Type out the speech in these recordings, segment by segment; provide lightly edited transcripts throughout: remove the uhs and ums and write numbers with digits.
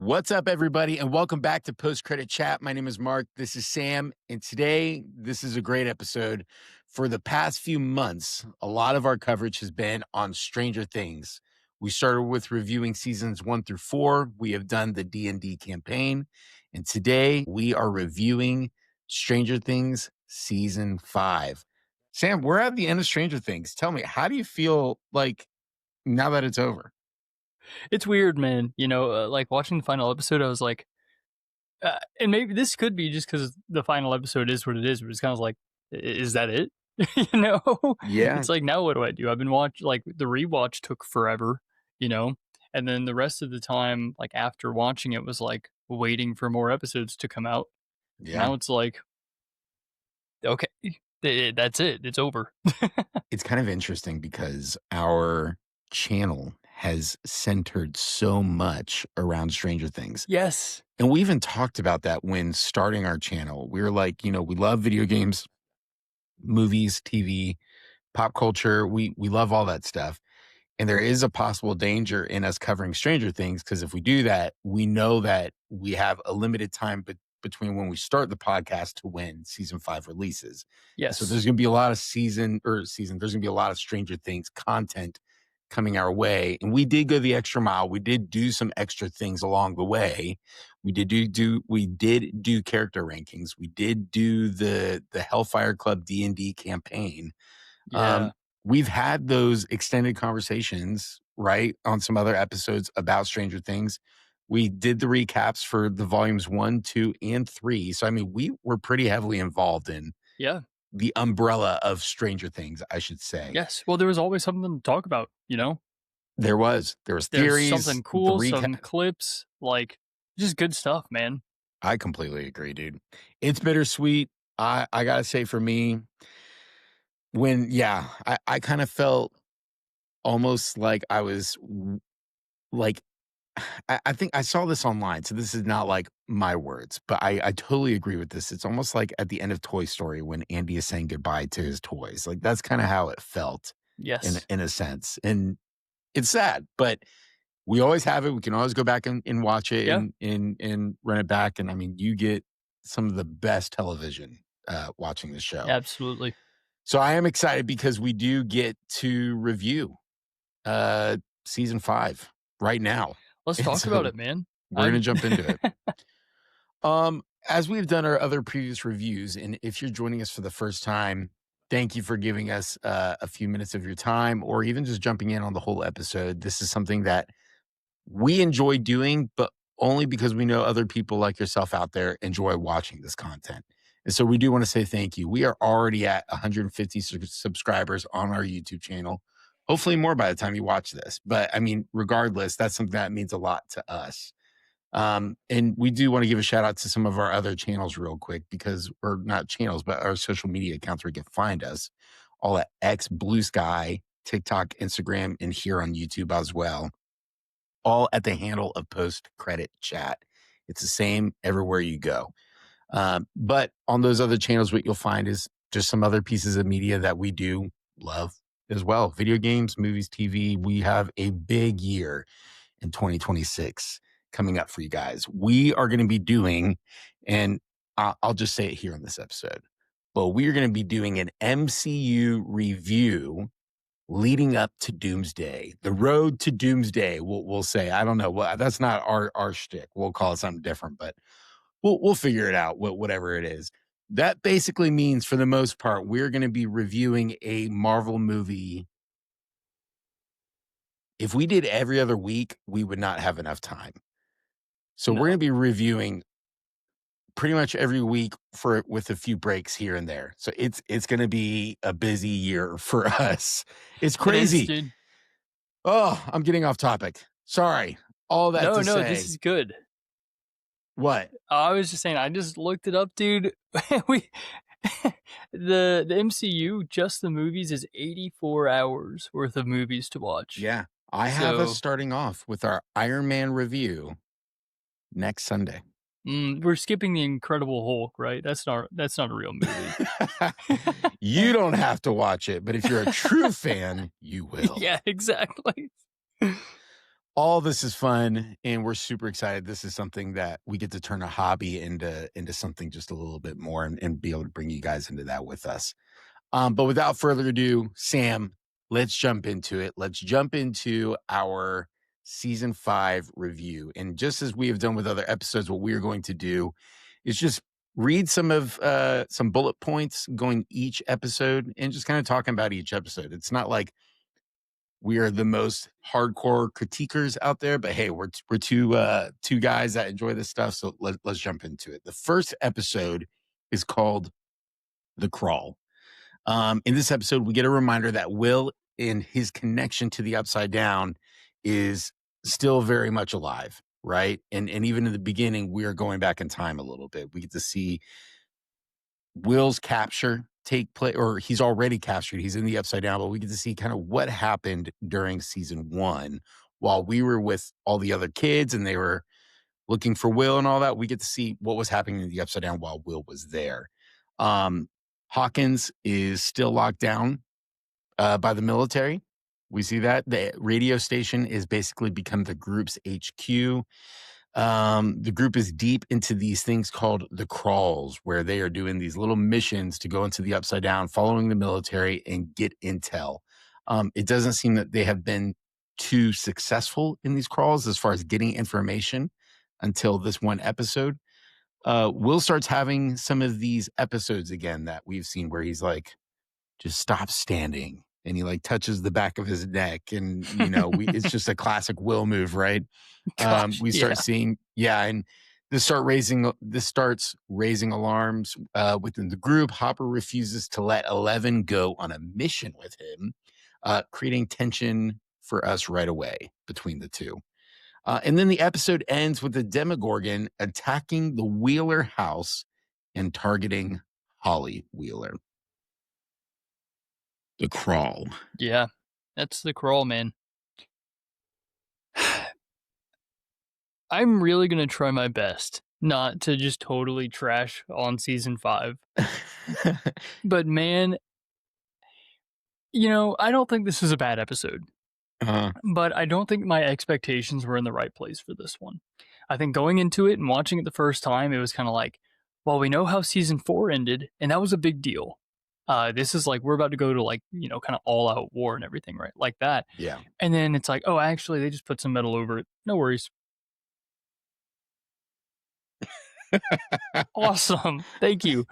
What's up, everybody, and welcome back to Post Credit Chat. My name is Mark. This is Sam, and today this is a great episode. For the past few months, a lot of our coverage has been on Stranger Things. We started with reviewing seasons 1 through 4. We have done the D&D campaign, and today we are reviewing Stranger Things season 5. Sam, we're at the end of Stranger Things. Tell me, how do you feel like now that it's over? It's weird, man. Like watching the final episode, I was like, and maybe this could be just because the final episode is what it is, but it's kind of like, is that it? you know, Yeah. it's like, now what do I do? I've been watching, like, the rewatch took forever, you know, and then the rest of the time, like, after watching it was like waiting for more episodes to come out. Yeah. Now it's like, okay, that's it. It's over. It's kind of interesting because our channel has centered so much around Stranger Things. Yes. And we even talked about that when starting our channel. We were like, we love video games, movies, TV, pop culture. We love all that stuff. And there is a possible danger in us covering Stranger Things because if we do that, we know that we have a limited time between when we start the podcast to when season 5 releases. Yes. So there's going to be a lot of there's going to be a lot of Stranger Things content coming our way. And we did go the extra mile. We did do some extra things along the way. We did do character rankings. We did do the Hellfire Club D&D campaign. Yeah. We've had those extended conversations, right, on some other episodes about Stranger Things. We did the recaps for the volumes 1, 2, and 3. So, I mean, we were pretty heavily involved in Yeah. the umbrella of Stranger Things, I should say. Yes. Well, there was always something to talk about, There was There's theories, something cool, some clips, like, just good stuff, man. I completely agree, dude. It's bittersweet. I gotta say, for me, I kind of felt almost like I was like, I think I saw this online, so this is not like my words, but I totally agree with this. It's almost like at the end of Toy Story when Andy is saying goodbye to his toys. Like that's kind of how it felt Yes. in a sense. And it's sad, but we always have it. We can always go back and watch it Yeah. and run it back. And I mean, you get some of the best television watching the show. Absolutely. So I am excited because we do get to review season 5 right now. Let's And talk so about it, man. we're going to jump into it. As we've done our other previous reviews, and if you're joining us for the first time, thank you for giving us a few minutes of your time or even just jumping in on the whole episode. This is something that we enjoy doing, but only because we know other people like yourself out there enjoy watching this content. And so we do want to say thank you. We are already at 150 subscribers on our YouTube channel. Hopefully more by the time you watch this. But I mean, regardless, that's something that means a lot to us. And we do want to give a shout out to some of our other channels real quick or not channels, but our social media accounts where you can find us all at X, BlueSky, TikTok, Instagram, and here on YouTube as well. All at the handle of Post Credit Chat. It's the same everywhere you go. But on those other channels, what you'll find is just some other pieces of media that we do love as well. Video games, movies, TV. We have a big year in 2026 coming up for you guys. We are going to be doing, and I'll just say it here in this episode, but we are going to be doing an MCU review leading up to Doomsday. The road to Doomsday, we'll say. I don't know. Well, that's not our shtick. We'll call it something different, but we'll figure it out, whatever it is. That basically means, for the most part, we're going to be reviewing a Marvel movie. If we did every other week, we would not have enough time. So we're going to be reviewing pretty much every week with a few breaks here and there. So it's going to be a busy year for us. It's crazy. It is, dude. Oh, I'm getting off topic. Sorry. All that to say. No, this is good. What? I was just saying, I just looked it up, dude. The MCU, just the movies, is 84 hours worth of movies to watch. Yeah. I have us starting off with our Iron Man review next Sunday. We're skipping the Incredible Hulk, right? That's not a real movie. You don't have to watch it, but if you're a true fan, you will. Yeah, exactly. All this is fun, and we're super excited. This is something that we get to turn a hobby into something just a little bit more and be able to bring you guys into that with us. But without further ado, Sam, let's jump into it. Let's jump into our season 5 review. And just as we have done with other episodes, what we are going to do is just read some bullet points going each episode and just kind of talking about each episode. It's not like we are the most hardcore critiquers out there, but hey, we're two guys that enjoy this stuff. So let's jump into it. The first episode is called The Crawl. In this episode, we get a reminder that Will, in his connection to the Upside Down, is still very much alive, right? And even in the beginning, we are going back in time a little bit. We get to see Will's capture take place, or he's already captured. He's in the Upside Down, but we get to see kind of what happened during season 1 while we were with all the other kids and they were looking for Will and all that. We get to see what was happening in the Upside Down while Will was there. Um, Hawkins is still locked down by the military. We see that the radio station is basically become the group's HQ. The group is deep into these things called the crawls, where they are doing these little missions to go into the Upside Down, following the military and get intel. It doesn't seem that they have been too successful in these crawls as far as getting information until this one episode. Will starts having some of these episodes again that we've seen where he's like, just stop standing. And he like touches the back of his neck. And, it's just a classic Will move, right? Gosh, We yeah. start seeing, and this starts raising alarms within the group. Hopper refuses to let 11 go on a mission with him, creating tension for us right away between the two. And then the episode ends with the Demogorgon attacking the Wheeler house and targeting Holly Wheeler. The Crawl. Yeah, that's The Crawl, man. I'm really gonna try my best not to just totally trash on season 5. But man, I don't think this is a bad episode, uh, but I don't think my expectations were in the right place for this one. I think going into it and watching it the first time, it was kind of like, well, we know how season 4 ended, and that was a big deal. This is like we're about to go to like kind of all out war and everything, right? Like that. yeah. And then it's like, oh, actually, they just put some metal over it. No worries. Awesome. Thank you.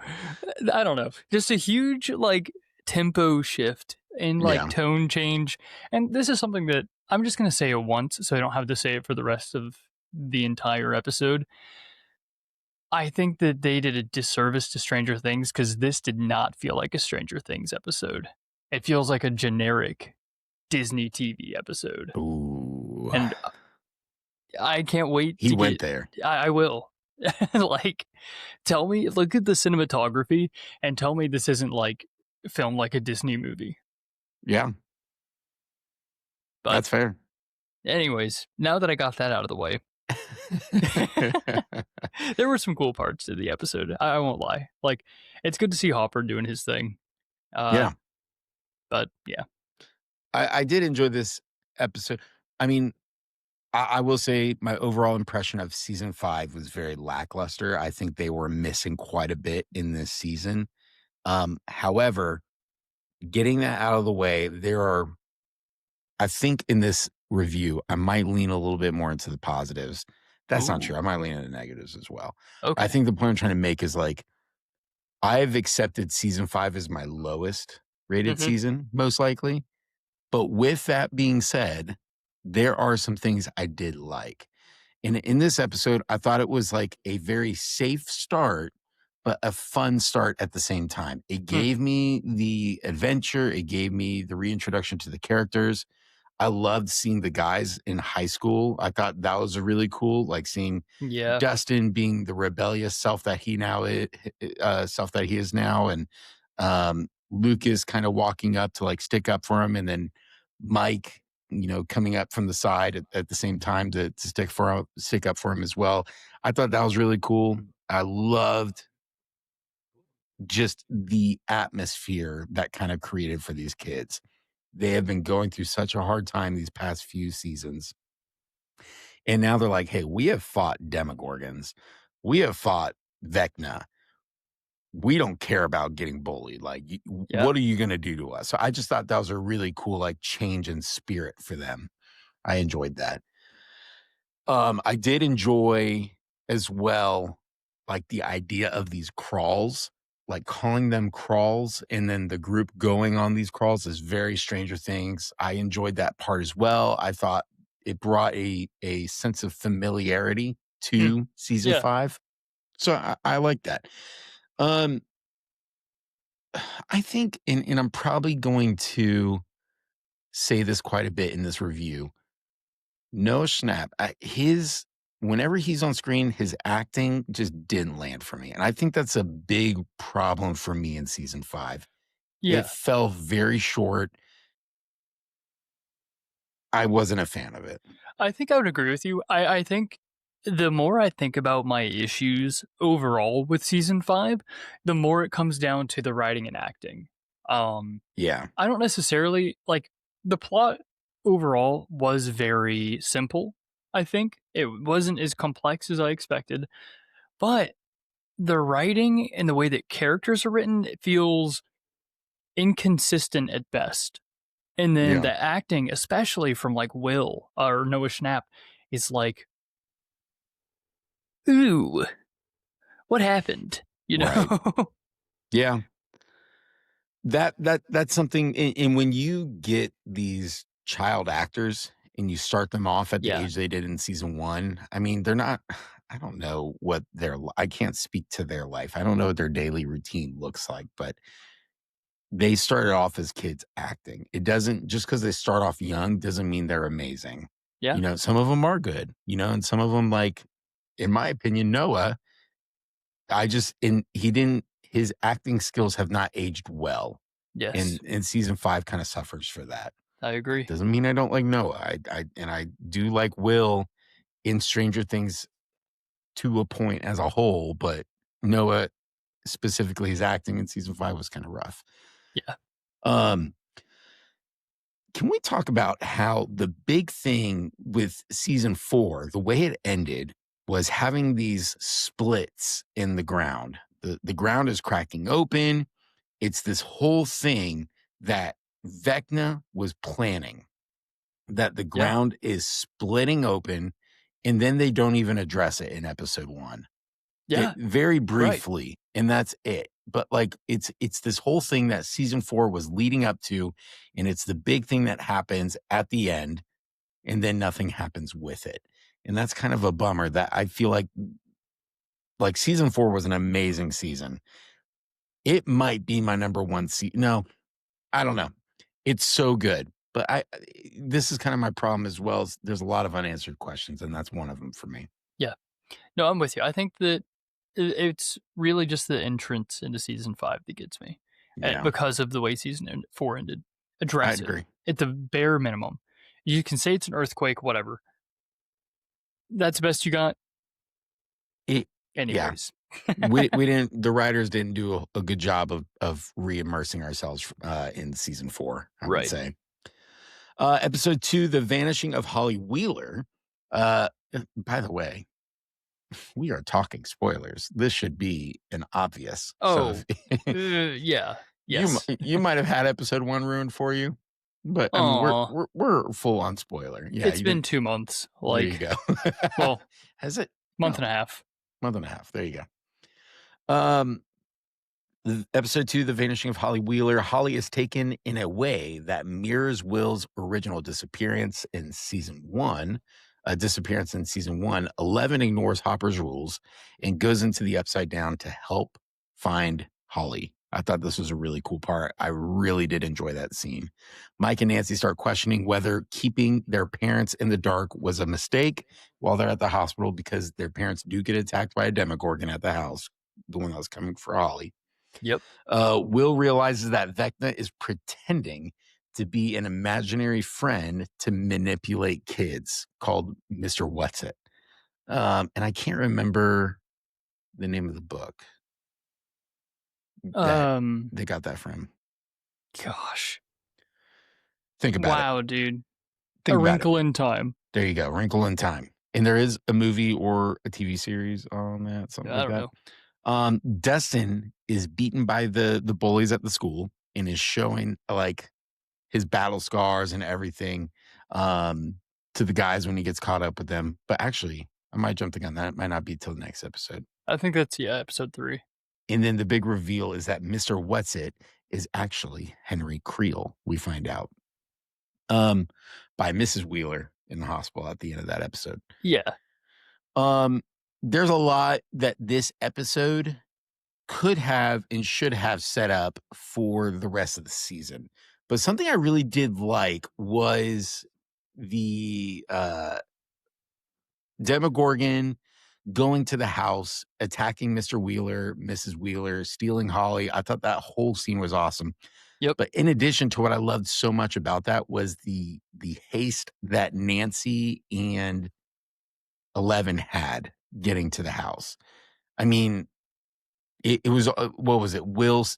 I don't know. Just a huge like tempo shift and like Yeah. tone change. And this is something that I'm just going to say it once so I don't have to say it for the rest of the entire episode. I think that they did a disservice to Stranger Things because this did not feel like a Stranger Things episode. It feels like a generic Disney TV episode. Ooh. And I can't wait He to went get. there. I will. Like, tell me, look at the cinematography and tell me this isn't like filmed like a Disney movie. Yeah. But, That's fair. anyways, now that I got that out of the way, there were some cool parts to the episode. I won't lie. Like, it's good to see Hopper doing his thing. Yeah. But yeah. I did enjoy this episode. I mean, I will say my overall impression of season 5 was very lackluster. I think they were missing quite a bit in this season. However, getting that out of the way, I think in this review, I might lean a little bit more into the positives. That's not true. Ooh, I might lean into negatives as well. I okay. think the point I'm trying to make is like, I've accepted season 5 as my lowest rated Hmm. season, most likely. But with that being said, there are some things I did like. And in this episode, I thought it was like a very safe start, but a fun start at the same time. It Hmm. gave me the adventure, it gave me the reintroduction to the characters. I loved seeing the guys in high school. I thought that was really cool, like seeing Yeah. Dustin being the rebellious self that he is now, and Lucas kind of walking up to like stick up for him, and then Mike, coming up from the side at the same time to stick up for him as well. I thought that was really cool. I loved just the atmosphere that kind of created for these kids. They have been going through such a hard time these past few seasons. And now they're like, "Hey, we have fought Demogorgons. We have fought Vecna. We don't care about getting bullied. Like, Yeah. what are you gonna do to us?" So I just thought that was a really cool, like, change in spirit for them. I enjoyed that. I did enjoy as well, like, the idea of these crawls, like, calling them crawls, and then the group going on these crawls is very Stranger Things. I enjoyed that part as well. I thought it brought a sense of familiarity Mm, to season yeah. 5. So I like that. Um, I think and I'm probably going to say this quite a bit in this review. No snap. His whenever he's on screen, his acting just didn't land for me, and I think that's a big problem for me in season 5. It Yeah. fell very short. I wasn't a fan of it. I think I would agree with you. I think the more I think about my issues overall with season 5, the more it comes down to the writing and acting. Um, Yeah. I don't necessarily like the plot overall was very simple, I think. It wasn't as complex as I expected, but the writing and the way that characters are written, it feels inconsistent at best. And then Yeah. the acting, especially from like Will or Noah Schnapp, is like, ooh, what happened? You Right. know? Yeah. That's something and when you get these child actors and you start them off at the Yeah. age they did in season 1, I mean, they're not I don't know what I can't speak to their life. I don't know what their daily routine looks like, but they started off as kids acting. It doesn't just because they start off young doesn't mean they're amazing. Yeah. Some of them are good, and some of them, like, in my opinion, Noah, I just and he didn't his acting skills have not aged well, Yes. and season 5 kinda suffers for that. I agree. Doesn't mean I don't like Noah. I do like Will in Stranger Things to a point as a whole, but Noah, specifically his acting in season 5 was kinda rough. Yeah. Um Can we talk about how the big thing with season 4, the way it ended, was having these splits in the ground? The ground is cracking open. It's this whole thing that Vecna was planning, that the Yeah. ground is splitting open, and then they don't even address it in episode 1. It Yeah. very Right. briefly, and that's it. But, like, it's this whole thing that season 4 was leading up to, and it's the big thing that happens at the end, and then nothing happens with it. And that's kind of a bummer that I feel like season 4 was an amazing season. It might be my number 1 no, I don't know. It's so good. But this is kind of my problem as well as there's a lot of unanswered questions, and that's one of them for me. Yeah. No, I'm with you. I think that it's really just the entrance into season 5 that gets me, Yeah, because of the way season 4 ended. I'd Address it agree. at the bare minimum. You can say it's an earthquake, whatever. That's the best you got, It yeah. anyways. We didn't the writers didn't do a good job of re-immersing ourselves, in season 4, I would Right. say. Episode 2, The Vanishing of Holly Wheeler. By the way, we are talking spoilers. This should be an obvious. So Oh, if yeah. Yes. you might have had episode 1 ruined for you, but I mean Aw, we're full on spoiler. Yeah, it's you been didn't 2 months, there you like, go. well, Has it? month No, and a half. month and a half. There you go. Episode 2, The Vanishing of Holly Wheeler. Holly is taken in a way that mirrors Will's original disappearance in season 1. Disappearance in season 1. 11 ignores Hopper's rules and goes into the Upside Down to help find Holly. I thought this was a really cool part. I really did enjoy that scene. Mike and Nancy start questioning whether keeping their parents in the dark was a mistake while they're at the hospital because their parents do get attacked by a Demogorgon at the house, the one that was coming for Holly. Yep. Will realizes that Vecna is pretending to be an imaginary friend to manipulate kids called Mr. What's It. And I can't remember the name of the book that Um, they got that from. gosh. Think about it. Wow, dude. A Think about it. Wrinkle in Time. There you go. Wrinkle in Time. And there is a movie or a TV series on that, something I like don't that. know. Dustin is beaten by the bullies at the school and is showing, like, his battle scars and everything, um, to the guys when he gets caught up with them. But actually, I might jump the gun. That might not be till the next episode. I think that's, yeah, episode 3. And then the big reveal is that Mr. What's-It is actually Henry Creel, we find out, um, by Mrs. Wheeler in the hospital at the end of that episode. Yeah. Um, there's a lot that this episode could have and should have set up for the rest of the season. But something I really did like was the Demogorgon going to the house, attacking Mr. Wheeler, Mrs. Wheeler, stealing Holly. I thought that whole scene was awesome. Yep. But in addition to what I loved so much about that was the haste that Nancy and Eleven had getting to the house. I mean, it was what was it?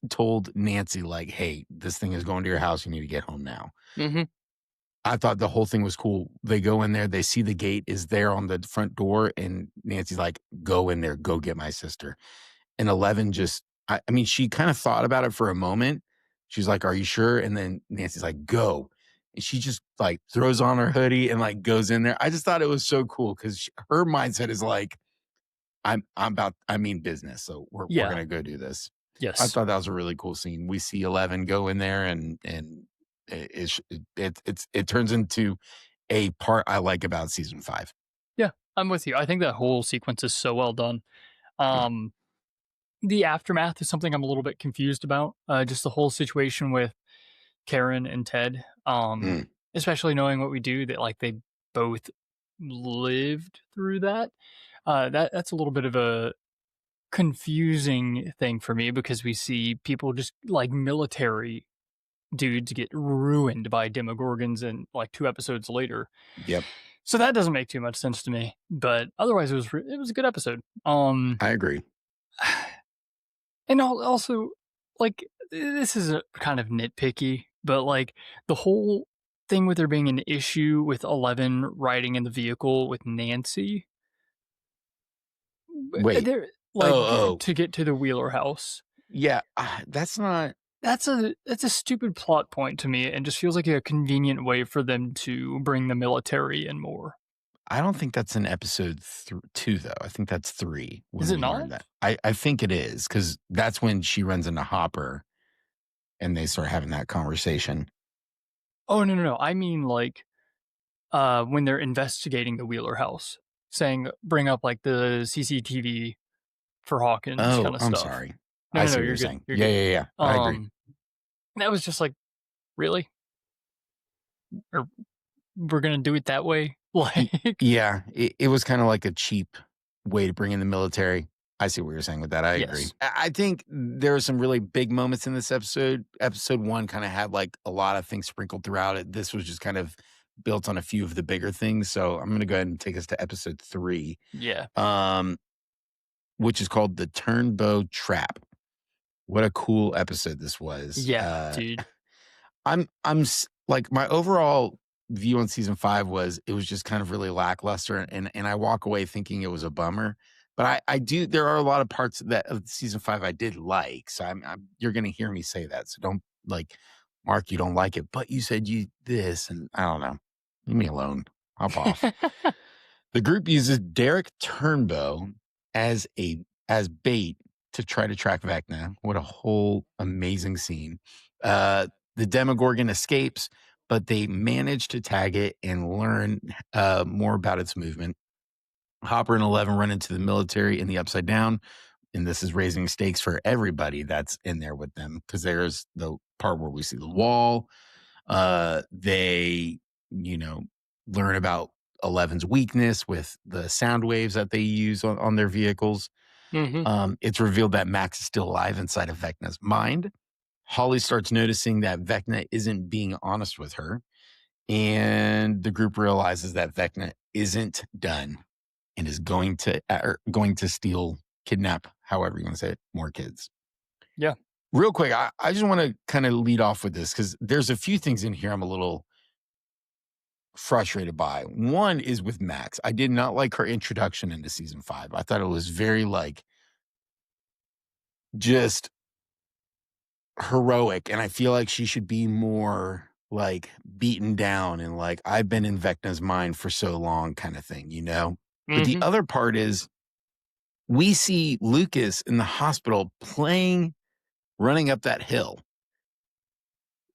Told Nancy, like, "Hey, this thing is going to your house. You need to get home now." Mhm. I thought the whole thing was cool. They go in there, they see the gate is there on the front door, and Nancy's like, "Go in there, go get my sister." And Eleven just, I mean, she kind of thought about it for a moment. She's like, "Are you sure?" And then Nancy's like, "Go." And she just like throws on her hoodie and like goes in there. I just thought it was so cool because her mindset is like, I mean business, so we're Yeah. gonna go do this. I Yes. thought that was a really cool scene. We see Eleven go in there and it turns into a part I like about season 5. Yeah, I'm with you. I think that whole sequence is so well done. Um, the aftermath is something I'm a little bit confused about. Just the whole situation with Karen and Ted. Mm, Especially knowing what we do, that like they both lived through that. That's a little bit of a confusing thing for me because we see people just like military dudes get ruined by demogorgons and like 2 episodes later. yep, So that doesn't make too much sense to me. But otherwise, it was a good episode. I agree. And also, like, this is a kind of nitpicky, but like the whole thing with there being an issue with 11 riding in the vehicle with Nancy, Wait. there like Oh, oh, to get to the Wheeler house. yeah, that's not That's a stupid plot point to me, and just feels like a convenient way for them to bring the military in more. I don't think that's in episode 2, though. I think that's 3 Is when it we learn not? that. I think it is because that's when she runs into Hopper and they start having that conversation. Oh no. I mean like when they're investigating the Wheeler house, saying bring up like the CCTV for Hawkins Oh, kind of I'm stuff. sorry. No, I no, see no, what you're you're good. saying. You're Yeah, good. yeah, yeah. I agree. That was just like, really? Or we're gonna do it that way? Y Like, yeah, it was kinda like a cheap way to bring in the military. I see what you're saying with that, I agree. yes. I think there were some really big moments in this episode. Episode 1 kinda had, like, a lot of things sprinkled throughout it. This was just kind of built on a few of the bigger things, so I'm gonna go ahead and take us to episode 3, Yeah. um, which is called The Turnbow Trap. What a cool episode this was. Yeah, dude. Like, my overall view on season 5 was it was just kind of really lackluster, and I walk away thinking it was a bummer. But I do there are a lot of parts of season 5 I did like, so I'm you're gonna hear me say that, so don't, like, "Mark, you don't like it, but you said you this," and I don't know. Leave me alone. Hop off. The group uses Derek Turnbow as bait to try to track Vecna. What a whole amazing scene. The Demogorgon escapes, but they manage to tag it and learn more about its movement. Hopper and Eleven run into the military in the Upside Down, and this is raising stakes for everybody that's in there with them because there's the part where we see the wall. They, you know, learn about Eleven's weakness with the sound waves that they use on their vehicles. Mhm. It's revealed that Max is still alive inside of Vecna's mind. Holly starts noticing that Vecna isn't being honest with her, and the group realizes that Vecna isn't done and is going to steal, kidnap, however you want to say it, more kids. Yeah. Real quick, I just want to kind of lead off with this because there's a few things in here I'm a little frustrated by. One is with Max. I did not like her introduction into season 5. I thought it was very, like, just heroic, and I feel like she should be more, like, beaten down and, like, I've been in Vecna's mind for so long kinda thing, you know? But the Mhm. other part is we see Lucas in the hospital playing Running Up That Hill.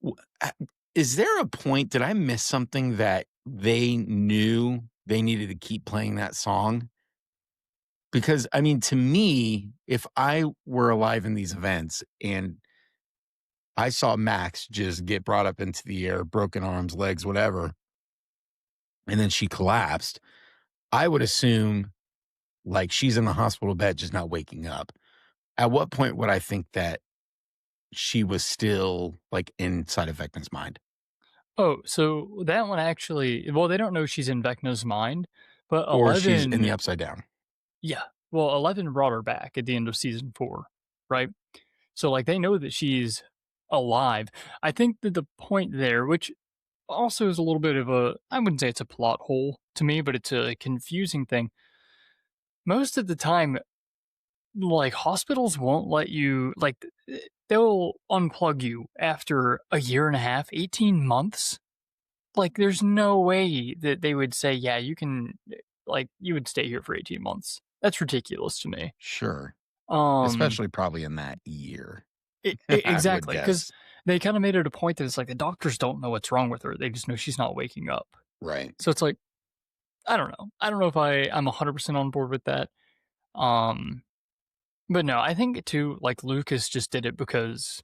W a Is there a point did I miss something that they knew they needed to keep playing that song? Because, I mean, to me, if I were alive in these events and I saw Max just get brought up into the air, broken arms, legs, whatever, and then she collapsed, I would assume, like, she's in the hospital bed just not waking up. At what point would I think that she was still, like, inside of Vecna's mind? Oh, so that one actually well, they don't know she's in Vecna's mind, but Or she's in the 11 Upside Down? yeah. Well, 11 brought her back at the end of season 4, right? So, like, they know that she's alive. I think that the point there, which also is a little bit of a I wouldn't say it's a plot hole to me, but it's a confusing thing. Most of the time, like, hospitals won't let you like, they'll unplug you after a year and a half, 18 months. Like, there's no way that they would say, "Yeah, you can," like, you would stay here for 18 months. That's ridiculous to me. Sure. Um, Especially probably in that year, I would exactly, because guess. they kinda made it a point that it's like the doctors don't know what's wrong with her, they just know she's not waking up. Right. So it's like, I don't know. I don't know if I'm 100% on board with that. Um, but no, I think too, like, Lucas just did it because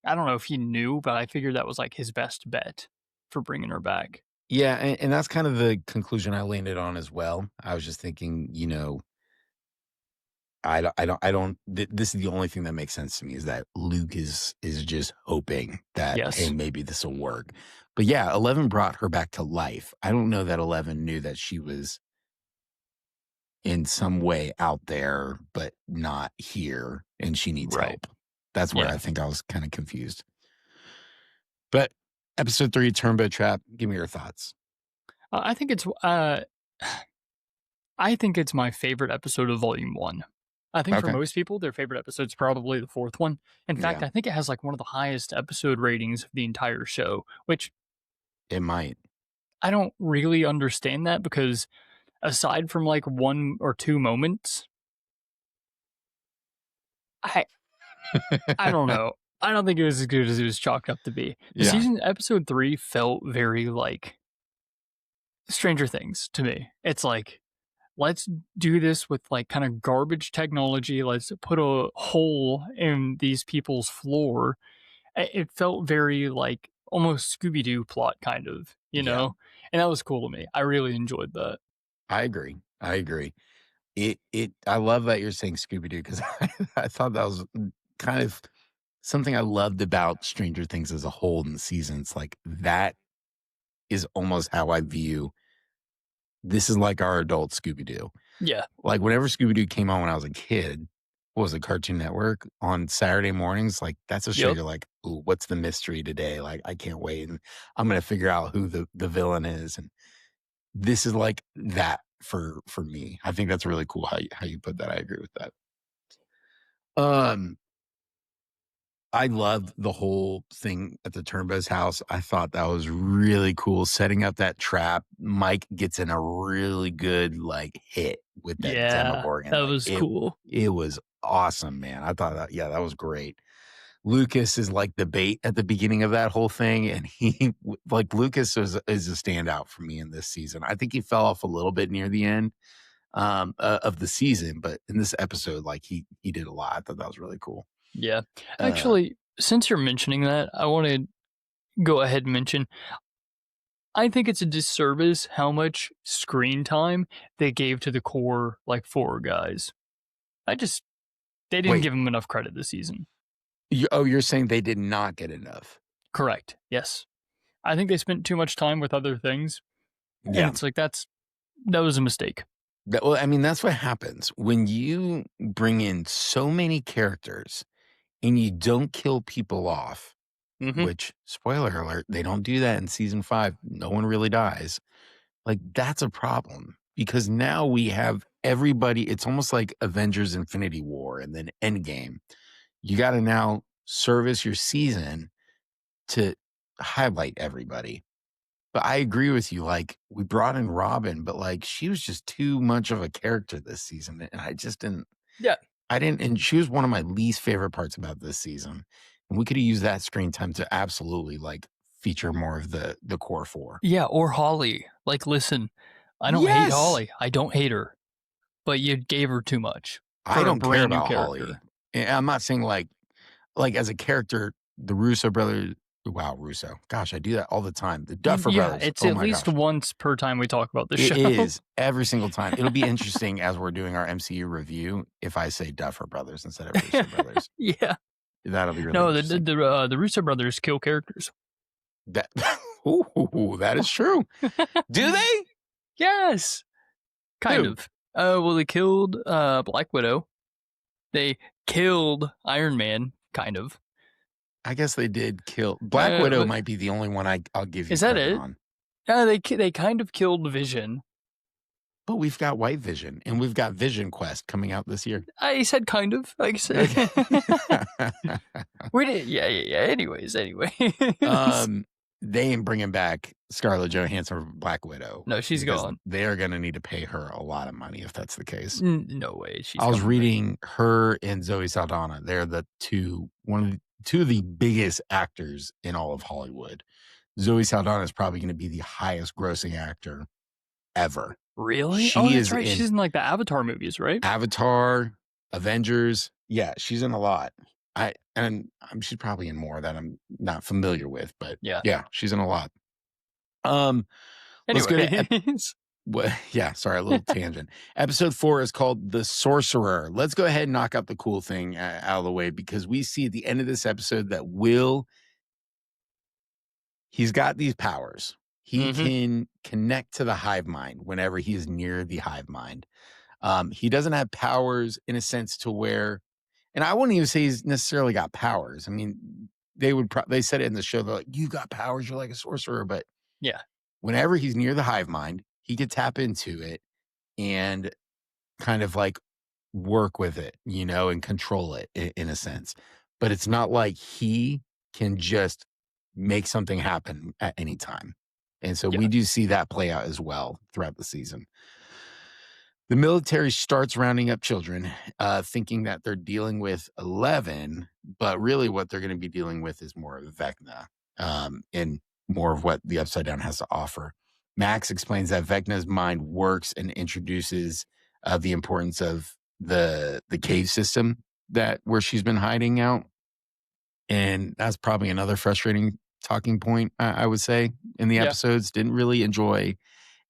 I don't know if he knew, but I figured that was, like, his best bet for bringing her back. Yeah, and that's kind of the conclusion I landed on as well. I was just thinking, this is the only thing that makes sense to me is that Luke is just hoping that, "Hey, Yes. maybe this'll work." But yeah, 11 brought her back to life. I don't know that 11 knew that she was in some way out there, but not here, and she needs Right. help. That's where Yeah. I think I was kinda confused. But episode 3, Turnbow Trap, give me your thoughts. I think it's, I think it's my favorite episode of volume 1. I think for Okay. most people, their favorite episode's probably the 4th one. In fact, Yeah, I think it has, like, one of the highest episode ratings of the entire show, which it might. I don't really understand that because aside from, like, 1 or 2 moments, I I don't know. I don't think it was as good as it was chalked up to be. The Yeah. season episode 3 felt very like Stranger Things to me. It's like, let's do this with like kind of garbage technology. Let's put a hole in these people's floor. It felt very like almost Scooby Doo plot kind of, you Yeah, know? And that was cool to me. I really enjoyed that. I agree. I agree. I love that you're saying Scooby Doo because I thought that was kind of something I loved about Stranger Things as a whole in the seasons. Like, that is almost how I view this is like our adult Scooby Doo. Yeah. Like, whenever Scooby Doo came on when I was a kid, what was it, Cartoon Network on Saturday mornings? Like, that's a show Yep. you're like, "Ooh, what's the mystery today? Like, I can't wait, and I'm gonna figure out who the villain is." And this is like that for me. I think that's really cool how you put that. I agree with that. Um, I loved the whole thing at the Turnbow's house. I thought that was really cool, setting up that trap. Mike gets in a really good, like, hit with that Yeah. Demogorgon. That Like, was cool. it was awesome, man. I thought that was great. Lucas is like the bait at the beginning of that whole thing, and like, Lucas is a standout for me in this season. I think he fell off a little bit near the end, of the season, but in this episode, like, he did a lot. I thought that was really cool. Yeah. Uh, Actually, since you're mentioning that, I want to go ahead and mention I think it's a disservice how much screen time they gave to the core, like, 4 guys. I just they didn't Wait, give them enough credit this season. you're saying they did not get enough? Correct, yes. I think they spent too much time with other things, and Yeah. it's like, that was a mistake. Well, I mean, that's what happens when you bring in so many characters and you don't kill people off. Mhm. which, spoiler alert, they don't do that in season 5. No one really dies. Like, that's a problem because now we have everybody. It's almost like Avengers Infinity War and then Endgame. You got to now service your season to highlight everybody. But I agree with you. Like, we brought in Robin, but like, she was just too much of a character this season. And I just didn't, Yeah. and she was one of my least favorite parts about this season. And we could have used that screen time to absolutely like feature more of the core four. Yeah, or Holly. Like, listen, I don't hate Yes. Holly. I don't hate her, but you gave her too much I for a don't care brand new about Holly. character. And I'm not saying like as a character, the Russo brothers. Wow, Russo. Gosh, I do that all the time. The Duffer Yeah, brothers. it's Oh at my least gosh. once per time we talk about the It show. is every single time. It'll be interesting as we're doing our MCU review if I say Duffer brothers instead of Russo brothers. Yeah. That'll be really No, interesting. the Russo brothers kill characters. That ooh, that is true. Do they? Yes, kind Who? of. Well, they killed Black Widow. They killed Iron Man, kind of. I guess they did kill Black Widow. But Might be the only one I'll give you is that credit it? on. They kind of killed Vision. But we've got White Vision and we've got Vision Quest coming out this year. I said kind of. Like I said. Okay. We did. Yeah. Anyways. They ain't bringing back Scarlett Johansson for Black Widow. No, she's because gone. they are going to need to pay her a lot of money if that's the case. No way. I was coming back. reading her and Zoe Saldana. They're the two of the biggest actors in all of Hollywood. Zoe Saldana is probably going to be the highest grossing actor ever. Really? She That's is right. in She's in like the Avatar movies, right? Avatar, Avengers. Yeah, she's in a lot. She's probably in more that I'm not familiar with, but yeah, she's in a lot. Let's go to Anyways. yeah, sorry, a little tangent. Episode 4 is called The Sorcerer. Let's go ahead and knock out the cool thing out of the way because we see at the end of this episode that he's got these powers. He can connect to the hive mind whenever he is near the hive mind. He doesn't have powers in a sense to where, and I wouldn't even say he's necessarily got powers. I mean, they said it in the show. They're like, you got powers. You're like a sorcerer. But Yeah. whenever he's near the hive mind, he could tap into it and kind of like work with it, and control it in a sense. But it's not like he can just make something happen at any time. And so we do see that play out as well throughout the season. The military starts rounding up children, thinking that they're dealing with 11, but really what they're going to be dealing with is more of Vecna and more of what the Upside Down has to offer. Max explains that Vecna's mind works and introduces the importance of the cave system where she's been hiding out. And that's probably another frustrating talking point, I would say, in the episodes. Didn't really enjoy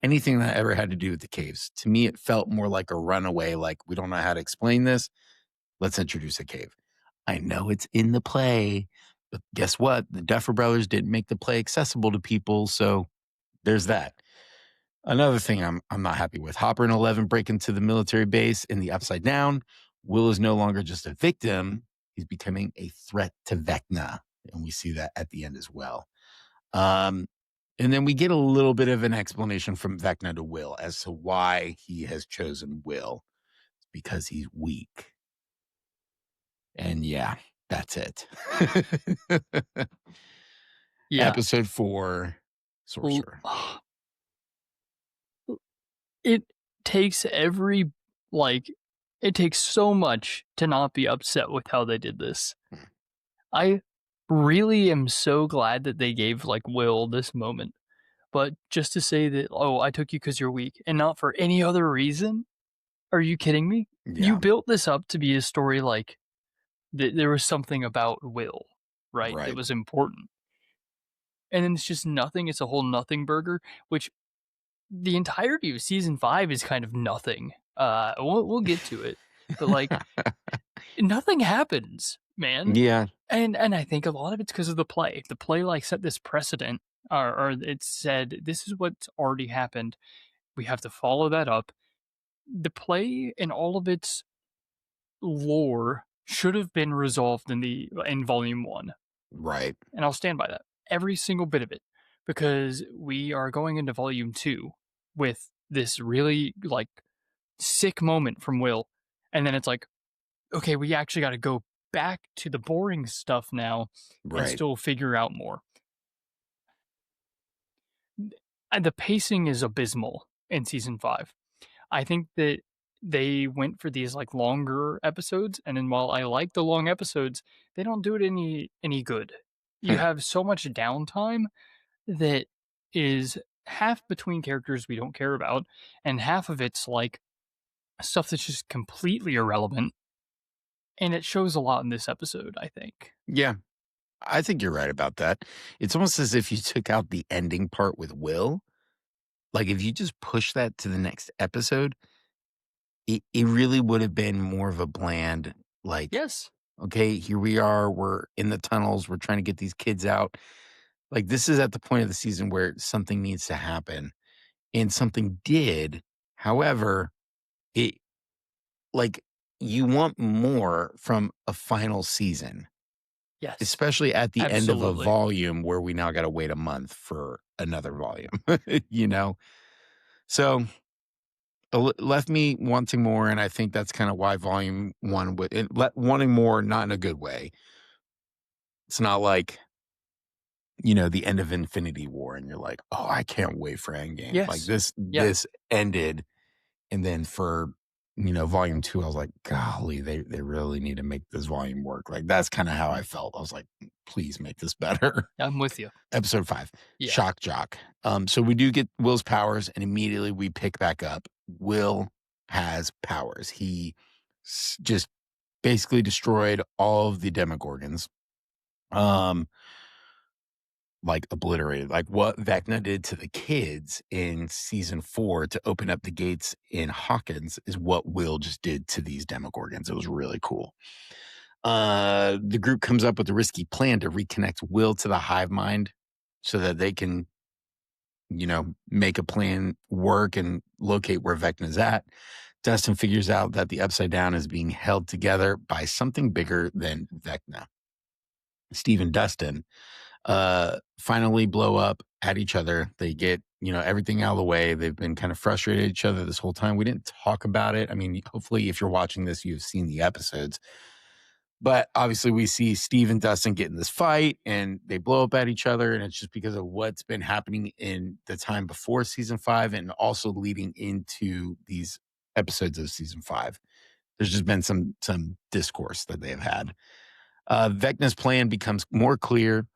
anything that ever had to do with the caves. To me, it felt more like a runaway, like we don't know how to explain this. Let's introduce a cave. I know it's in the play, but guess what? The Duffer Brothers didn't make the play accessible to people, so there's that. Another thing I'm not happy with. Hopper and 11 break into the military base in the Upside Down. Will is no longer just a victim. He's becoming a threat to Vecna, and we see that at the end as well. And then we get a little bit of an explanation from Vecna to Will as to why he has chosen Will. It's because he's weak. And yeah, that's it. Yeah. Episode 4, Sorcerer. It takes it takes so much to not be upset with how they did this. I really am so glad that they gave Will this moment. But just to say that, oh, I took you because you're weak and not for any other reason? Are you kidding me? Yeah. You built this up to be a story there was something about Will, right? That was important. And then it's just nothing. It's a whole nothing burger, which the entirety of season 5 is kind of nothing. We'll get to it. But nothing happens, man. Yeah. And I think a lot of it's because of the play. The play set this precedent, or it said this is what's already happened. We have to follow that up. The play and all of its lore should have been resolved in volume 1. Right. and I'll stand by that. Every single bit of it, because we are going into volume 2 with this really, like, sick moment from Will, and then it's like, "Okay, we actually gotta go back to the boring stuff now and Right. still figure out more." And the pacing is abysmal in season 5. I think that they went for these, like, longer episodes, and then while I like the long episodes, they don't do it any good. You have so much downtime that is half between characters we don't care about, and half of it's, like, stuff that's just completely irrelevant, and it shows a lot in this episode, I think. Yeah. I think you're right about that. It's almost as if you took out the ending part with Will. Like, if you just push that to the next episode, it really would have been more of a bland, like, Yes. okay, here we are. We're in the tunnels. We're trying to get these kids out. Like, this is at the point of the season where something needs to happen, and something did. However, it like you want more from a final season, Yes. especially at the end of a Absolutely. volume where we now got to wait a month for another volume, you know? So left me wanting more. And I think that's kind of why volume one would, wanting more, not in a good way. It's not like, the end of Infinity War and you're like, oh, I can't wait for Endgame. Like Yes. Yeah. this ended. And then for, volume 2, I was like, golly, they really need to make this volume work. Like, that's kinda how I felt. I was like, "Please make this better." I'm with you. Episode 5, Yeah. Shock Jock. So we do get Will's powers, and immediately we pick back up. Will has powers. He just basically destroyed all of the Demogorgons. Um like, obliterated. Like, what Vecna did to the kids in season 4 to open up the gates in Hawkins is what Will just did to these Demogorgons. It was really cool. The group comes up with a risky plan to reconnect Will to the hive mind so that they can, make a plan work and locate where Vecna's at. Dustin figures out that the Upside Down is being held together by something bigger than Vecna. Steve and Dustin finally blow up at each other. They get, everything out of the way. They've been kind of frustrated at each other this whole time. We didn't talk about it. I mean, hopefully, if you're watching this, you've seen the episodes. But obviously, we see Steve and Dustin get in this fight and they blow up at each other. And it's just because of what's been happening in the time before season 5 and also leading into these episodes of season 5. There's just been some discourse that they have had. Vecna's plan becomes more clear.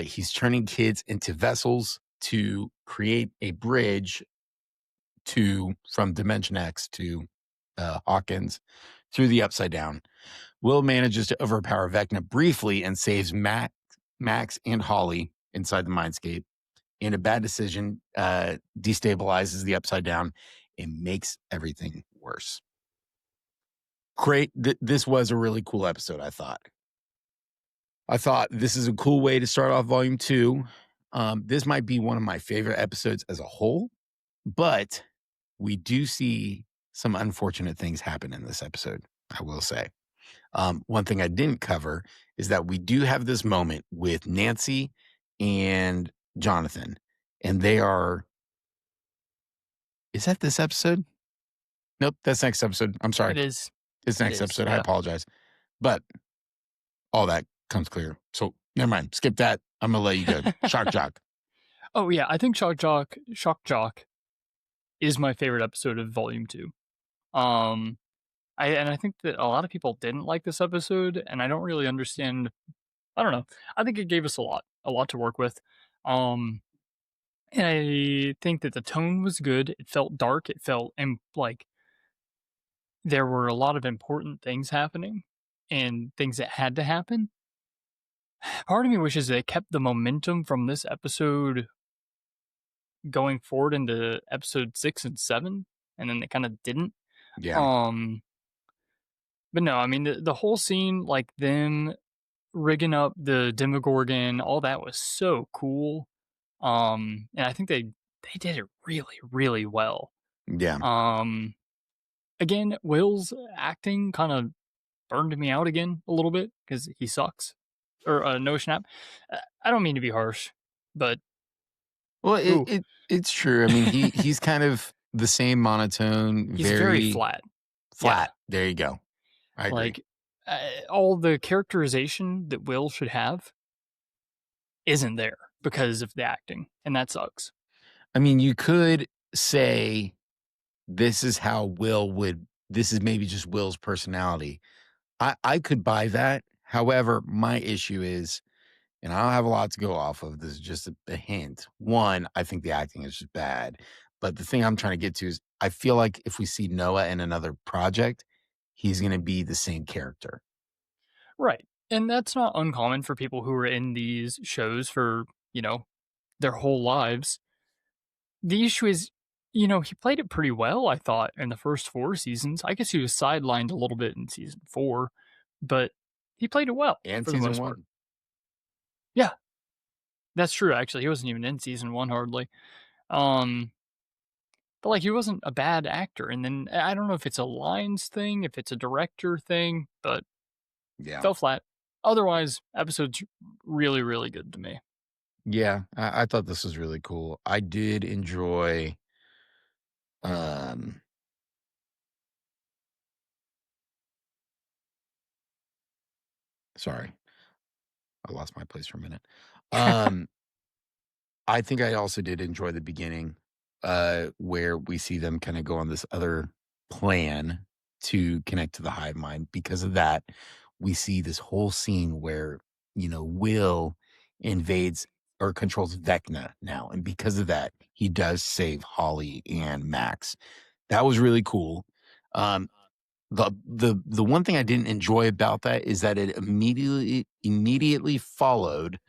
He's turning kids into vessels to create a bridge from Dimension X to Hawkins through the Upside Down. Will manages to overpower Vecna briefly and saves Max and Holly inside the Mindscape. And a bad decision destabilizes the Upside Down and makes everything worse. Great. This was a really cool episode, I thought. This is a cool way to start off volume 2. This might be one of my favorite episodes as a whole, but we do see some unfortunate things happen in this episode, I will say. One thing I didn't cover is that we do have this moment with Nancy and Jonathan, and is that this episode? Nope, that's next episode. I'm sorry. It is. It's It next is. episode. I Yeah. apologize. But all that comes clear. So never mind. Skip that. I'm gonna let you go. Shock Jock. Oh, yeah, I think Shock Jock is my favorite episode of volume 2. Um, I think that a lot of people didn't like this episode, and I don't really understand. I don't know. I think it gave us a lot to work with. Um, and I think that the tone was good. It felt dark. It felt like there were a lot of important things happening and things that had to happen. Part of me wishes they kept the momentum from this episode going forward into episode 6 and 7, and then they kind of didn't. Yeah. Um, but no, I mean the whole scene, like them rigging up the Demogorgon, all that was so cool. And I think they did it really, really well. Yeah. Um, Again, Will's acting kind of burned me out again a little bit because he sucks. or Noah Schnapp. I don't mean to be harsh, but Well, ooh, it's true. I mean, he's kind of the same monotone, he's very very flat. Yeah, flat. There you go. I agree. like all the characterization that Will should have isn't there because of the acting, and that sucks. I mean, you could say this is how Will would this is maybe just Will's personality. I could buy that. However, my issue is, and I don't have a lot to go off of, this is just a hint. One, I think the acting is just bad. But the thing I'm trying to get to is I feel like if we see Noah in another project, he's gonna be the same character. Right. And that's not uncommon for people who are in these shows for, you know, their whole lives. The issue is, he played it pretty well, I thought, in the first 4 seasons. I guess he was sidelined a little bit in season 4, but he played it well And for the season most part. one. Yeah, that's true, actually. He wasn't even in season 1 hardly. Um, but, like, he wasn't a bad actor, and then I don't know if it's a lines thing, if it's a director thing, but Yeah. fell flat. Otherwise, episode's really, really good to me. Yeah. I thought this was really cool. I did enjoy um sorry, I lost my place for a minute. Um I think I also did enjoy the beginning, where we see them kinda go on this other plan to connect to the hive mind. Because of that, we see this whole scene where, Will invades or controls Vecna now, and because of that, he does save Holly and Max. That was really cool. Um, the one thing I didn't enjoy about that is that it immediately followed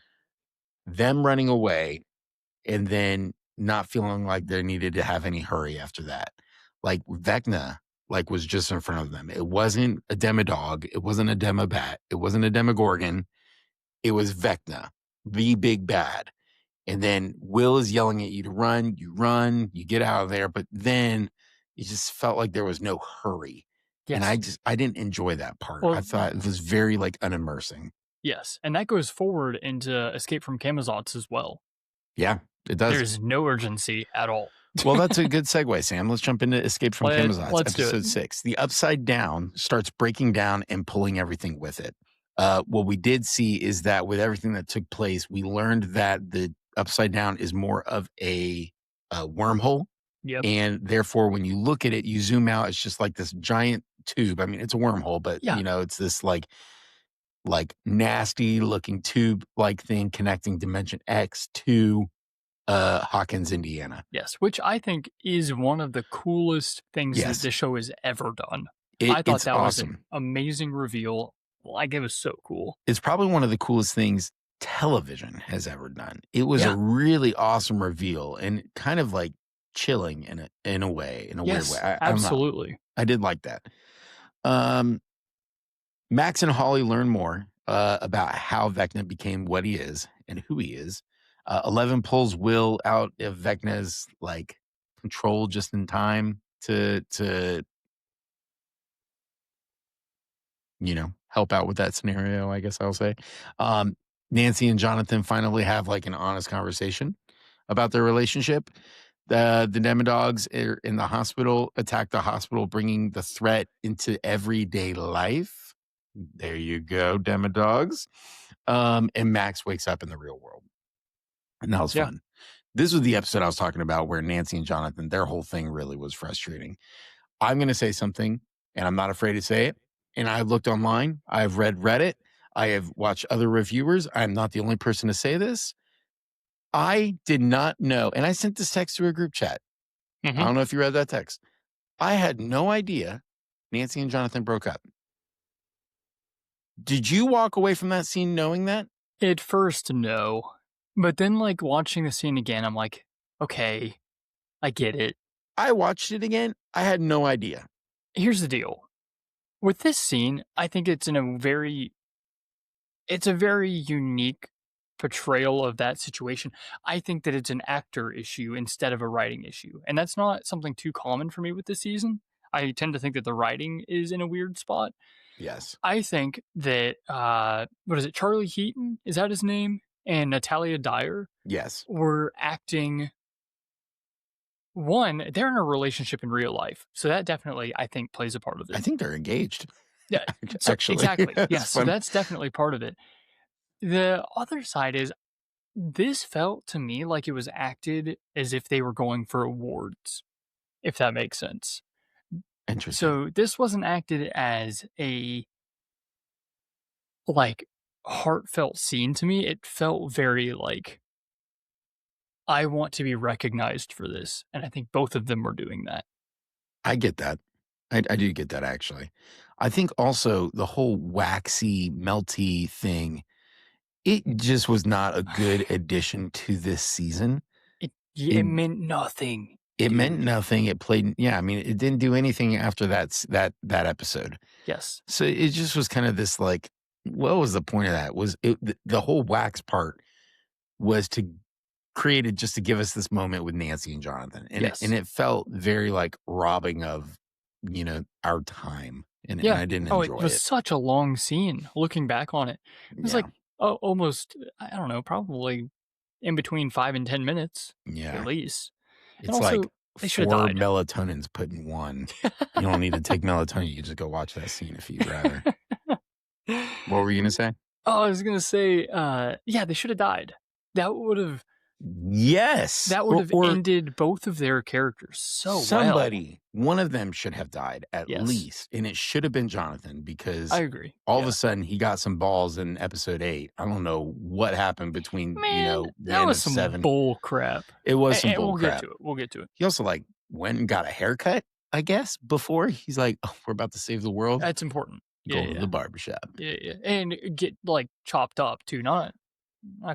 them running away and then not feeling like they needed to have any hurry after that. Like Vecna, was just in front of them. It wasn't a Demodog. It wasn't a Demobat. It wasn't a Demogorgon. It was Vecna, the big bad. And then Will is yelling at you to run, you get out of there. But then it just felt like there was no hurry. And Yes. I didn't enjoy that part. I Well, thought it was very unimmersing. yes, and that goes forward into Escape from Camazotz as well. Yeah, it does. There's no urgency at all. Well, that's a good segue, Sam. Let's jump into Escape from Camazotz, Let's do it. episode 6. The Upside Down starts breaking down and pulling everything with it. What we did see is that with everything that took place, we learned that the Upside Down is more of a wormhole. Yep. And therefore, when you look at it, you zoom out, it's just like this giant tube. I mean, it's a wormhole, but, Yeah. it's this nasty looking tube like thing connecting Dimension X to Hawkins, Indiana. Yes, which I think is one of the coolest things that Yes. this show has ever done. It I thought it's that was an awesome. amazing reveal. Like, it was so cool. It's probably one of the coolest things television has ever done. It was Yeah. a really awesome reveal and kind of, chilling in a way, in a weird Yes, way. I don't know. absolutely. I did like that. Max and Holly learn more, about how Vecna became what he is and who he is. 11 pulls Will out of Vecna's, control just in time to help out with that scenario, I guess I'll say. Nancy and Jonathan finally have an honest conversation about their relationship. The Demodogs are in the hospital, attack the hospital, bringing the threat into everyday life. There you go, Demodogs. And Max wakes up in the real world. And that was Yeah. fun. This was the episode I was talking about where Nancy and Jonathan, their whole thing really was frustrating. I'm going to say something, and I'm not afraid to say it. And I've looked online. I've read Reddit. I have watched other reviewers. I'm not the only person to say this. I did not know. And I sent this text to a group chat. I Mhm. don't know if you read that text. I had no idea Nancy and Jonathan broke up. Did you walk away from that scene knowing that? At first, no. But then, like, watching the scene again, I'm like, okay, I get it. I watched it again. I had no idea. Here's the deal. With this scene, I think it's a very unique portrayal of that situation. I think that it's an actor issue instead of a writing issue. And that's not something too common for me with this season. I tend to think that the writing is in a weird spot. Yes. I think that, what is it, Charlie Heaton, is that his name? And Natalia Dyer Yes. were acting. One, they're in a relationship in real life, so that definitely, I think, plays a part of I it. think they're engaged, Yeah, so actually. exactly, It's yeah, so fun. that's definitely part of it. The other side is this felt to me like it was acted as if they were going for awards, if that makes sense. Interesting. So this wasn't acted as a, like, heartfelt scene to me. It felt very like, I want to be recognized for this, and I think both of them were doing that. I get that. I do get that, actually. I think also the whole waxy, melty thing, it just was not a good addition to this season. It It meant nothing, it meant dude. nothing. It played yeah, I mean, it didn't do anything after that episode. Yes. So it just was kind of this like, what was the point of that? Was it the whole wax part was to created just to give us this moment with Nancy and Jonathan, and Yes. it felt very like robbing of our time, and Yeah. I didn't Oh, it enjoy was it. such a long scene looking back on it. It was Yeah, like, almost, I don't know, probably in between 5 and 10 minutes at yeah. least. And It's like also, they should have 4 died. melatonins put in one. You don't need to take melatonin. You can just go watch that scene if you'd rather. What were you gonna say? Oh, I was gonna say, yeah, they should have died. That would have Yes, that would or have or ended both of their characters so well. somebody, one of them should have died at Yes, least, and it should have been Jonathan I because agree. all of a Yeah. sudden he got some balls in episode 8. I don't know what happened between, Man, the that end was of some 7. bull crap. It was some And bull we'll get crap. to it. We'll get to it. He also, like, went and got a haircut, I guess, before. He's like, "Oh, we're about to save the world." That's important. Yeah, Go to yeah, the barbershop. yeah, yeah, and get, like, chopped up too, not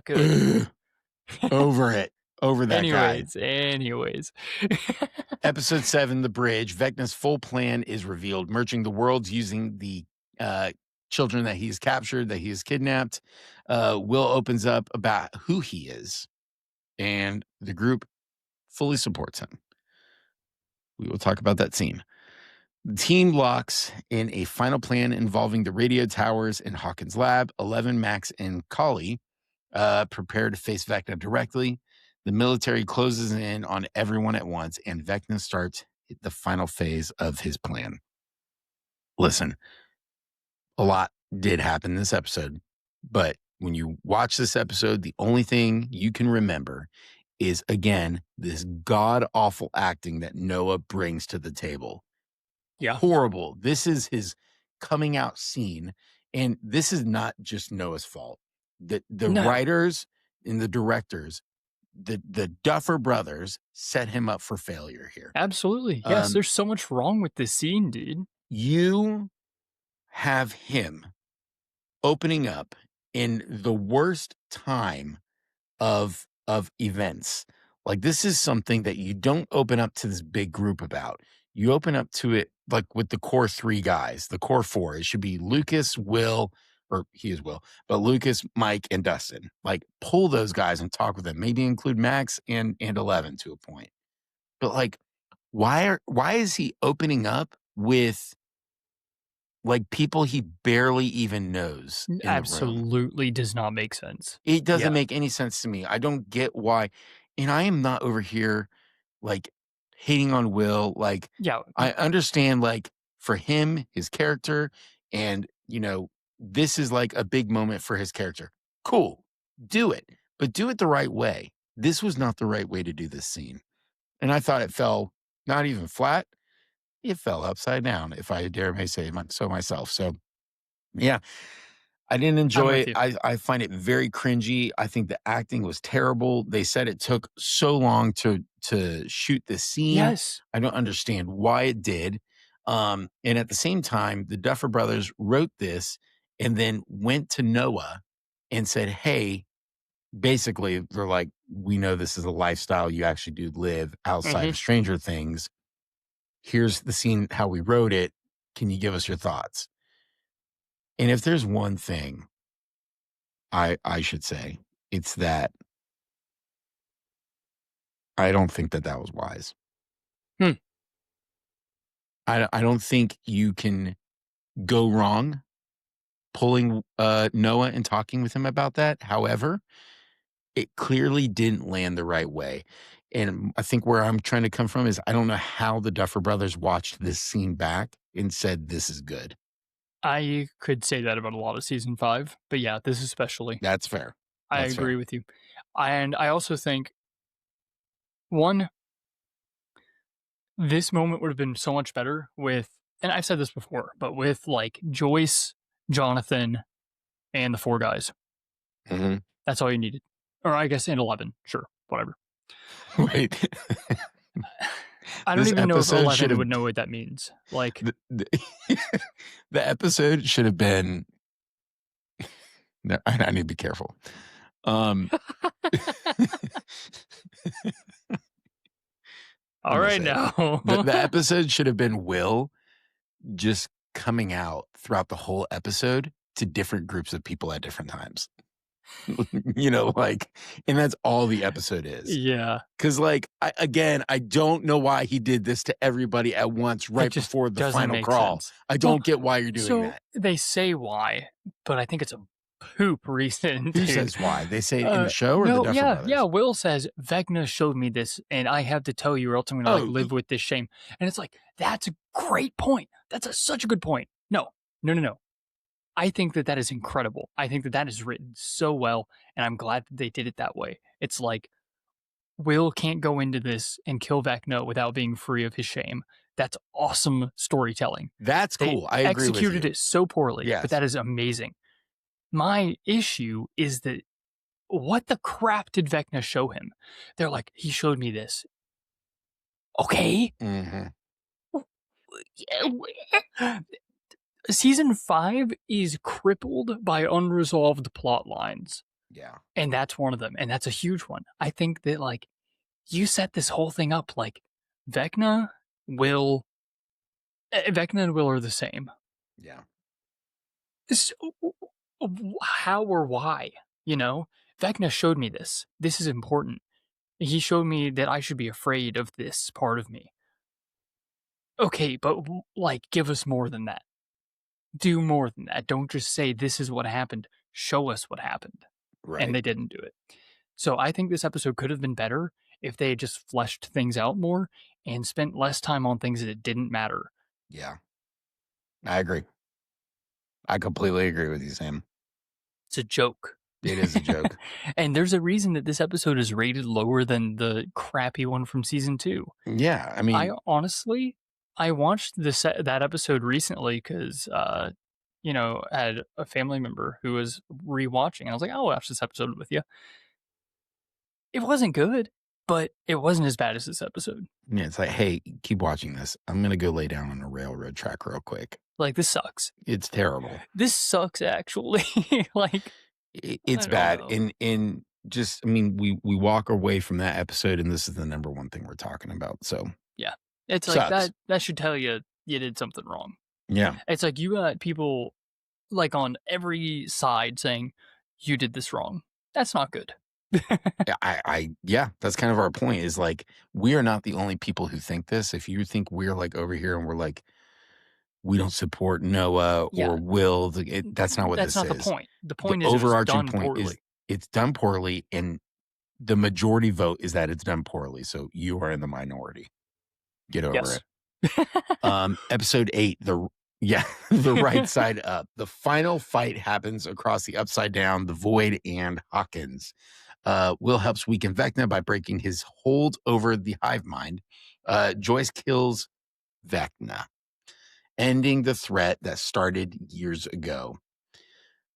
good. Ugh, over it. Over that guy. Anyways. Episode 7, The Bridge. Vecna's full plan is revealed, merging the worlds using the uh, children that he's captured, that he has kidnapped. Will opens up about who he is, and the group fully supports him. We will talk about that scene. The team locks in a final plan involving the radio towers in Hawkins' lab. 11, Max, and Kali prepare to face Vecna directly. The military closes in on everyone at once, and Vecna starts the final phase of his plan. Listen, a lot did happen this episode, but when you watch this episode, the only thing you can remember is, again, this god awful acting that Noah brings to the table. Yeah. Horrible. This is his coming out scene, and this is not just Noah's fault. The No. writers and the directors, the Duffer brothers set him up for failure here. Absolutely. Yes, there's so much wrong with this scene, dude. You have him opening up in the worst time of events. Like, this is something that you don't open up to this big group about. You open up to it like with the core 3 guys, the core 4. It should be Lucas, Will, or he is Will, but Lucas, Mike, and Dustin. Like, pull those guys and talk with them. Maybe include Max and 11 to a point. But like, why is he opening up with like people he barely even knows in the room? Absolutely does not make sense. It doesn't Yeah. make any sense to me. I don't get why. And I am not over here like hating on Will. Like, Yeah. I understand, like, for him, his character, and this is like a big moment for his character. Cool. Do it, but do it the right way. This was not the right way to do this scene. And I thought it fell not even flat. It fell upside down, if I dare may say so myself. So yeah, I didn't I'm enjoy with it. you. I find it very cringy. I think the acting was terrible. They said it took so long to shoot this scene. Yes. I don't understand why it did. And at the same time, the Duffer Brothers wrote this and then went to Noah and said, "Hey," basically, they're like, "We know this is a lifestyle you actually do live outside Mhm. of Stranger Things. Here's the scene, how we wrote it. Can you give us your thoughts?" And if there's one thing I should say, it's that I don't think that that was wise. Hmm. I don't think you can go wrong pulling, Noah and talking with him about that. However, it clearly didn't land the right way. And I think where I'm trying to come from is I don't know how the Duffer Brothers watched this scene back and said, "This is good." I could say that about a lot of season 5, but yeah, this especially. That's fair. I That's agree fair. with you. And I also think, one, this moment would have been so much better with, and I've said this before, but with like Joyce, Jonathan, and the 4 guys. Mhm. That's all you needed. Or I guess and 11. Sure, whatever. Wait. I don't This even know if episode should 11 have would know what that means. Like, the the episode should have been no, I need to be careful. Um I'm all gonna right say it. now. The episode should have been Will just coming out throughout the whole episode to different groups of people at different times. Like, and that's all the episode is. Yeah, Because, like, I don't know why he did this to everybody at once it right just before the doesn't final make crawl. sense. I Well, don't get why you're doing so that. they say why, but I think it's a poop reason, Who dude. says why? They say it in the show or the No, Duffer yeah. Brothers? Will says Vecna showed me this, and I have to tell you, or else I'm gonna like Oh, live with this shame. And it's like that's a great point. That's such a good point. No. I think that is incredible. I think that is written so well, and I'm glad that they did it that way. It's like Will can't go into this and kill Vecna without being free of his shame. That's awesome storytelling. that's They cool. I agree with executed you. it so poorly, but Yes. that is amazing. My issue is that what the crap did Vecna show him? They're like, he showed me this. Okay. Mhm. Season 5 is crippled by unresolved plot lines. Yeah. And that's one of them. And that's a huge one. I think that, like, you set this whole thing up like Vecna, Will, Vecna and Will are the same. Yeah. So, how or why? Vecna showed me this. This is important. He showed me that I should be afraid of this part of me. Okay, but like, give us more than that. Do more than that. Don't just say this is what happened. Show us what happened. Right. And they didn't do it. So I think this episode could have been better if they had just fleshed things out more and spent less time on things that didn't matter. Yeah. I agree. I completely agree with you, Sam. It's a joke. It is a joke. And there's a reason that this episode is rated lower than the crappy one from season 2. Yeah. I mean, I watched that episode recently because, I had a family member who was rewatching, and I was like, I'll watch this episode with you. It wasn't good, but it wasn't as bad as this episode. yeah, it's like, hey, keep watching this. I'm going to go lay down on a railroad track real quick. Like, this sucks. It's terrible. This sucks, actually. Like, It's I don't bad. know. And just, I mean, we walk away from that episode, and this is the number one thing we're talking about. So, Yeah. It's Sucks. like that should tell you did something wrong. yeah. It's like you got people like on every side saying you did this wrong. That's not good. Yeah, that's kind of our point is like, we are not the only people who think this. If you think we're like over here and we're like, we don't support Noah Yeah. or Will, that's not what That's this not is. the point. The The point is it was overarching done point poorly. is it's done poorly, and the majority vote is that it's done poorly. So you are in the minority. Get over Yes. it. Episode 8, the right side up. The final fight happens across the upside down, the void, and Hawkins. Will helps weaken Vecna by breaking his hold over the hive mind. Joyce kills Vecna, ending the threat that started years ago.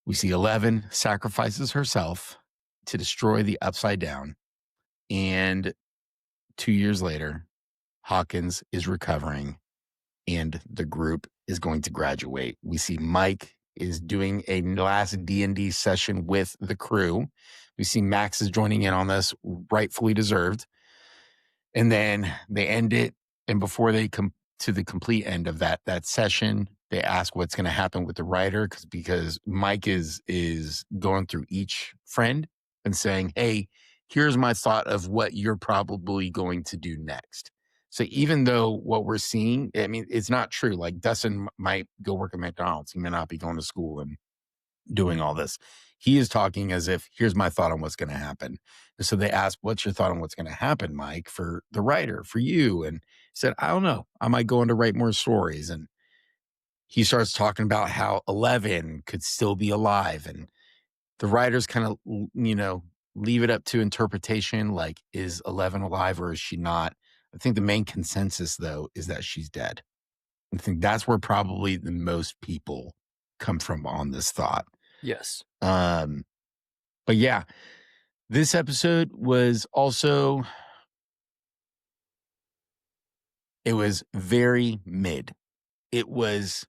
We see 11 sacrifices herself to destroy the upside down. And 2 years later, Hawkins is recovering and the group is going to graduate. We see Mike is doing a last D&D session with the crew. We see Max is joining in on this, rightfully deserved. And then they end it. And before they come to the complete end of that session, they ask what's going to happen with the writer because Mike is going through each friend and saying, hey, here's my thought of what you're probably going to do next. So even though what we're seeing, I mean, it's not true. Like Dustin might go work at McDonald's. He may not be going to school and doing all this. He is talking as if, here's my thought on what's going to happen. And so they asked, what's your thought on what's going to happen, Mike, for the writer, for you? And he said, I don't know. I might go on to write more stories. And he starts talking about how 11 could still be alive. And the writers kind of, leave it up to interpretation. Like, is 11 alive or is she not? I think the main consensus, though, is that she's dead. I think that's where probably the most people come from on this thought. Yes. But yeah, this episode was also, it was very mid. It was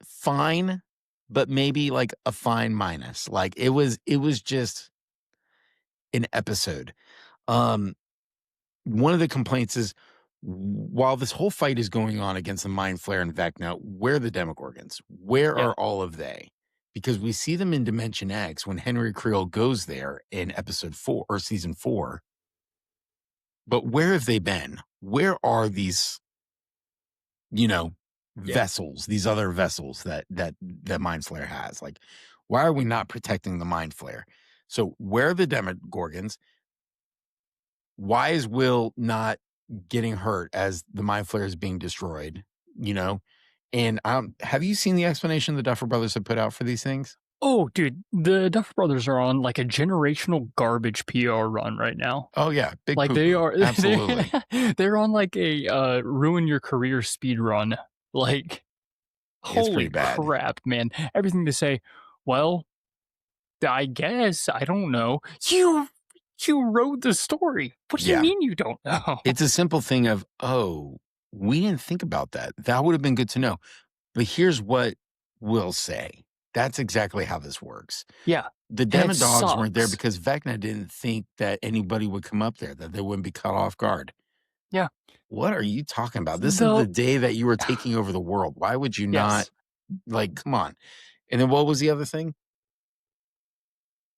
fine, but maybe like a fine minus. Like it was just an episode. Um, One of the complaints is, while this whole fight is going on against the Mind Flayer and Vecna, where are the Demogorgons? Where Yeah. are all of they? Because we see them in Dimension X when Henry Creel goes there in episode 4 or season 4. But where have they been? Where are these, vessels, these other vessels that Mind Flayer has? Like, why are we not protecting the Mind Flayer? So where are the Demogorgons? Why is Will not getting hurt as the Mind Flayer is being destroyed? And have you seen the explanation the Duffer Brothers have put out for these things? Oh, dude, the Duffer Brothers are on like a generational garbage PR run right now. Oh yeah, big Like they poo-poo. are, Absolutely. they're on like a ruin your career speed run. Like, It's pretty holy bad. crap, man! Everything to say, well, I guess I don't know. You wrote the story. What do you Yeah. mean you don't know? It's a simple thing of, oh, we didn't think about that. That would have been good to know. But here's what we'll say. That's exactly how this works. Yeah, The and it Demodogs weren't there sucks. because Vecna didn't think that anybody would come up there, that they wouldn't be caught off guard. Yeah, What are you talking about? This is the the day that you were taking over the world. Why would you not, yes. like, come on. And then what was the other thing?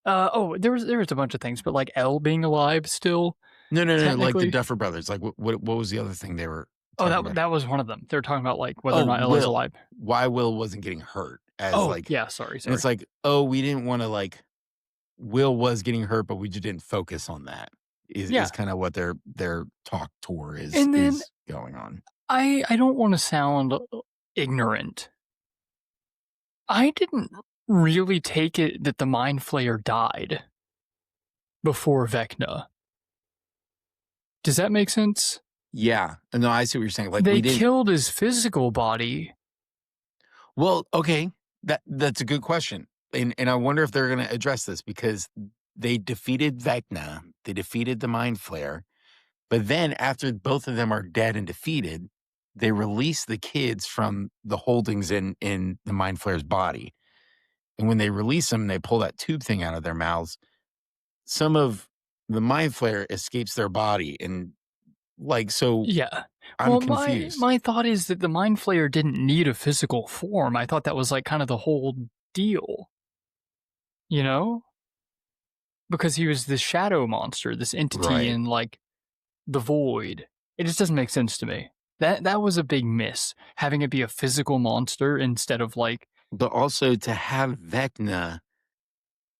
Oh, there was a bunch of things, but like L being alive still No, like the technically. Duffer Brothers. Like, what was the other thing they were Oh, talking that about? that was one of them. They're talking about like whether or Oh, not L is Will. alive. Why Will wasn't getting hurt as Oh, like, yeah. Sorry, and it's sorry. like, oh, we didn't want to, like, Will was getting hurt, but we just didn't focus on that. Is Yeah, kind of what their talk tour is and then going on. I don't want to sound ignorant. I didn't really take it that the Mind Flayer died before Vecna. Does that make sense? Yeah. No, I see what you're saying. Like, we They didn't. killed his physical body. Well, okay. That's a good question. And I wonder if they're gonna address this because they defeated Vecna, they defeated the Mind Flayer, but then after both of them are dead and defeated, they release the kids from the holdings in the Mind Flayer's body. And when they release them, they pull that tube thing out of their mouths. Some of the Mind Flayer escapes their body, and like, so Yeah. I'm Well, my confused. my thought is that the Mind Flayer didn't need a physical form. I thought that was like kind of the whole deal, you know? Because he was this shadow monster, this entity Right. in like the void. It just doesn't make sense to me. That was a big miss, having it be a physical monster instead of like But also to have Vecna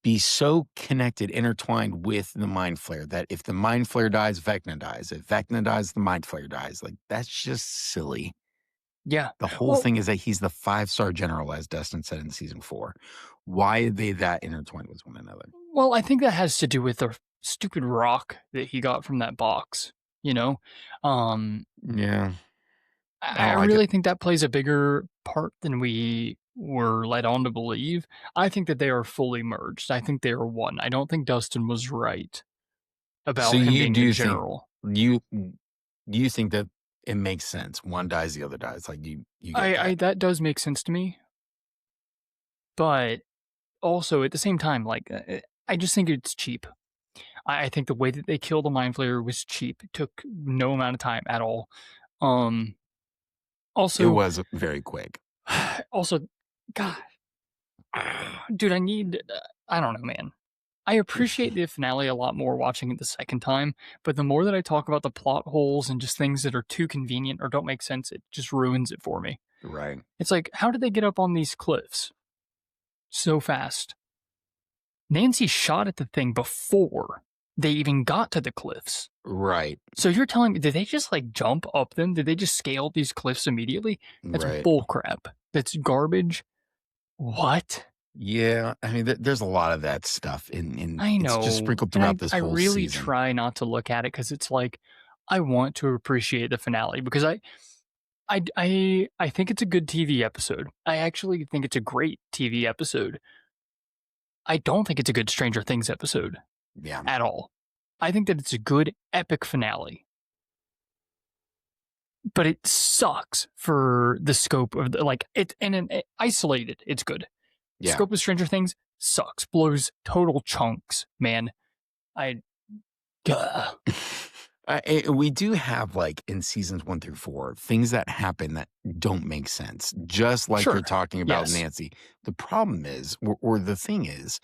be so connected, intertwined with the Mind Flayer that if the Mind Flayer dies, Vecna dies. If Vecna dies, the Mind Flayer dies. Like, that's just silly. yeah. The whole Well, thing is that he's the 5-star general, as Dustin said in season 4. Why are they that intertwined with one another? I think that has to do with the stupid rock that he got from that box, you know? Um Yeah, I I don't like it. really think that plays a bigger part than we were led on to believe. I think that they are fully merged. I think they are one. I don't think Dustin was right So about him you being the do think general. you you think that it makes sense. One dies, the other dies. Like, you get I that. that does make sense to me, but also at the same time, like I just think it's cheap. I think the way that they killed the Mind Flayer was cheap. It took no amount of time at all. Um, It also, was very quick. also, God, dude, I need. I don't know, man. I appreciate the finale a lot more watching it the second time, but the more that I talk about the plot holes and just things that are too convenient or don't make sense, it just ruins it for me. Right. It's like, how did they get up on these cliffs so fast? Nancy shot at the thing before they even got to the cliffs. Right. So you're telling me, did they just like jump up them? Did they just scale these cliffs immediately? That's Right. bullcrap. That's garbage. What? Yeah, I mean, there's a lot of that stuff I it's just know. sprinkled And throughout this I whole really season. try not to look at it because it's like, I want to appreciate the finale because I think it's a good TV episode. I actually think it's a great TV episode. I don't think it's a good Stranger Things episode Yeah. at all. I think that it's a good epic finale. But it sucks for the scope of the, like it and in isolated, it's good. Yeah. Scope of Stranger Things sucks, blows total chunks, man. I Gah. We do have, like, in seasons 1 through 4, things that happen that don't make sense, just like Sure. you're talking about Yes. Nancy. The problem is, or the thing is,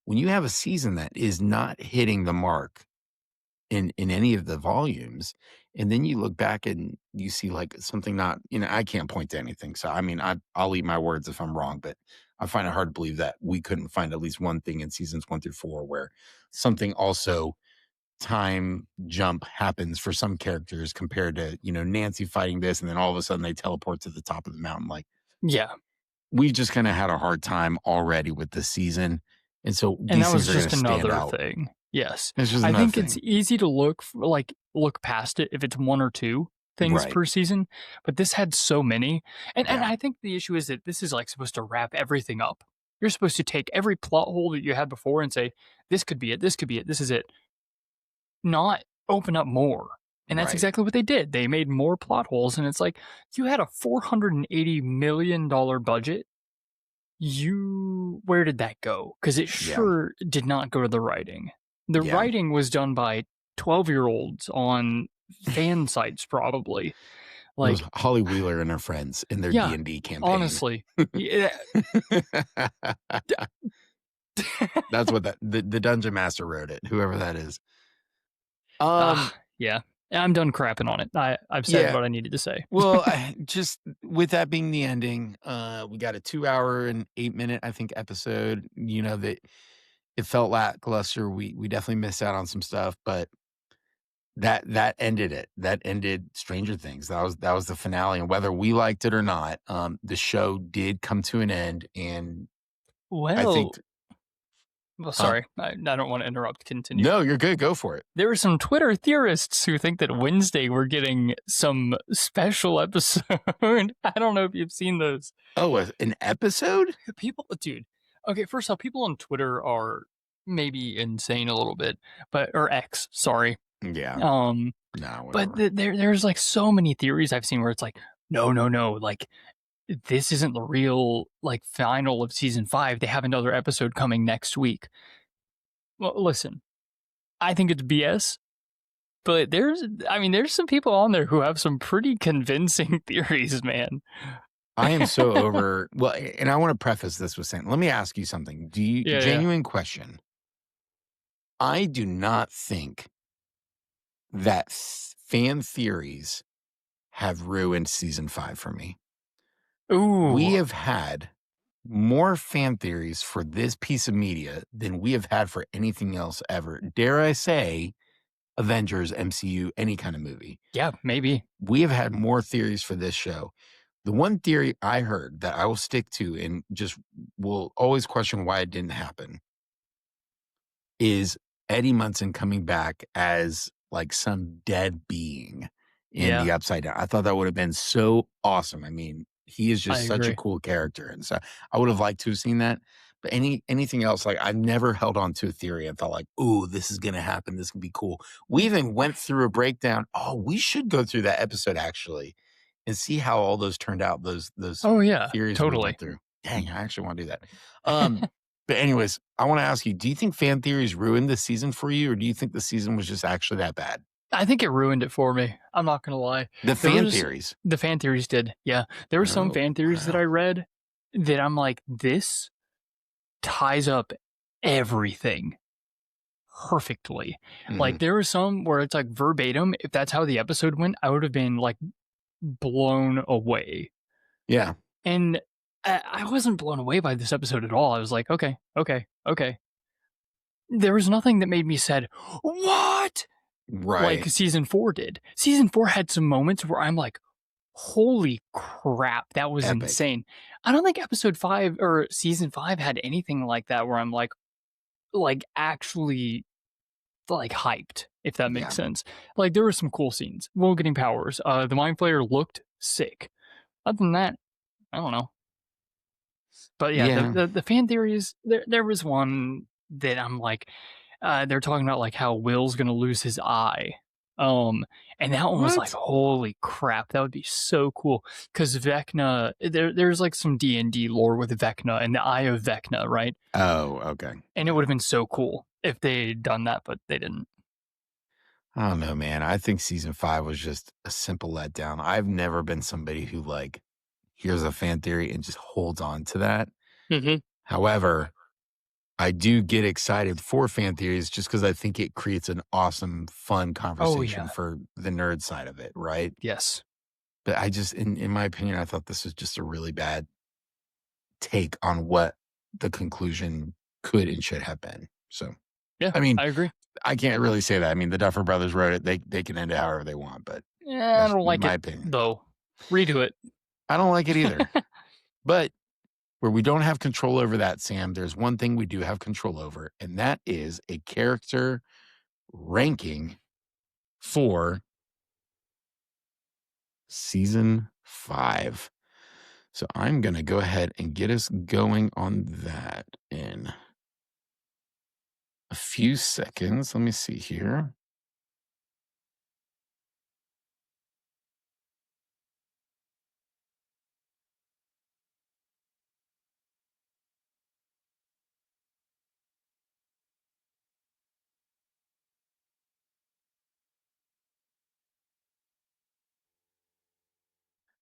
when you have a season that is not hitting the mark in any of the volumes, and then you look back and you see, like, something not I can't point to anything, so, I mean, I'll eat my words if I'm wrong, but I find it hard to believe that we couldn't find at least one thing in seasons 1 through 4 where something also time jump happens for some characters compared to, Nancy fighting this, and then all of a sudden they teleport to the top of the mountain. Like, Yeah. we've just kind of had a hard time already with this season. And so And these that things was are going just to stand another out. thing. Yes. It's just I another think it's thing. easy to look past it if it's one or two things Right. per season, but this had so many. And Yeah. I think the issue is that this is like supposed to wrap everything up. You're supposed to take every plot hole that you had before and say, this could be it, this could be it, this is it. Not open up more. And that's Right. exactly what they did. They made more plot holes, and it's like, you had a $480 million budget. Where did that go? Because it Yeah. sure did not go to the writing. The Yeah. writing was done by 12-year-olds on fan sites, probably. It Like, was Holly Wheeler and her friends in their yeah, D&D campaign. honestly. Yeah. That's what the Dungeon Master wrote it, whoever that is. Um, Yeah. I'm done crapping on it. I've said yeah. what I needed to say. Well, just with that being the ending, we got a 2-hour and 8-minute, I think, episode. That it felt lackluster. We definitely missed out on some stuff, but that ended it. That ended Stranger Things. That was the finale, and whether we liked it or not, the show did come to an end. And I Well, think, sorry. I don't want to interrupt. Continue. no, you're good. Go for it. There were some Twitter theorists who think that Wednesday we're getting some special episode. I don't know if you've seen those. Oh, an episode? People, dude. Okay, first off, people on Twitter are maybe insane a little bit, or X, sorry. Yeah. No, whatever. but there's like so many theories I've seen where it's like, no, like this isn't the real like final of season 5. They have another episode coming next week. Well, listen, I think it's BS. But there's some people on there who have some pretty convincing theories, man. I am so over. Well, and I want to preface this with saying, let me ask you something. Genuine question. I do not think that fan theories have ruined season 5 for me. Ooh. We have had more fan theories for this piece of media than we have had for anything else ever. Dare I say, Avengers, MCU, any kind of movie. Yeah, maybe. We have had more theories for this show. The one theory I heard that I will stick to and just will always question why it didn't happen is Eddie Munson coming back as like some dead being in the Upside Down. I thought that would have been so awesome. I mean, he is just such a cool character. And so I would have liked to have seen that. But anything else, like I've never held on to a theory and felt like, ooh, this is going to happen. This can be cool. We even went through a breakdown. Oh, we should go through that episode actually and see how all those turned out. Those theories we went through. Dang, I actually want to do that. But anyways, I want to ask you, do you think fan theories ruined the season for you, or do you think the season was just actually that bad? I think it ruined it for me. I'm not going to lie. The fan theories. The fan theories did. Yeah. There were some fan theories that I read that I'm like, this ties up everything perfectly. Like, Mhm. there was some where it's, like, verbatim, if that's how the episode went, I would have been, like, blown away. Yeah. And I wasn't blown away by this episode at all. I was like, "Okay, okay, okay." There was nothing that made me said, "What?" Like Right. season 4 did. Season 4 had some moments where I'm like, "Holy crap, that was Epic. insane." I don't think episode 5 or season 5 had anything like that where I'm actually, like, hyped, if that makes Yeah. sense. Like, there were some cool scenes. Will getting powers. The Mind Flayer looked sick. Other than that, I don't know. But yeah, Yeah. the fan theories, there was one that I'm like, they're talking about, like, how Will's gonna lose his eye. Um, and that one was like, What? "Holy crap, that would be so cool. Because Vecna there's, like, some D&D lore with Vecna and the Eye of Vecna, right? Oh, okay. And it Yeah. would've been so cool if they'd done that, but they didn't. I don't know, man. I think season 5 was just a simple letdown. I've never been somebody who, like, hears a fan theory and just holds on to that. Mhm. However, I do get excited for fan theories just because I think it creates an awesome, fun Oh, conversation yeah. for the nerd side of it, right? Yes. But I just in my opinion, I thought this was just a really bad take on what the conclusion could and should have been. So, Yeah, I mean, I agree. I can't really say that. I mean, the Duffer Brothers wrote it. They can end it however they want, but Yeah, I that's don't like my it, opinion. though. Redo I don't like it either. it. But where we don't have control over that, Sam, there's one thing we do have control over, and that is a character ranking for season 5. So I'm going to go ahead and get us going on that in a few seconds. Let me see here.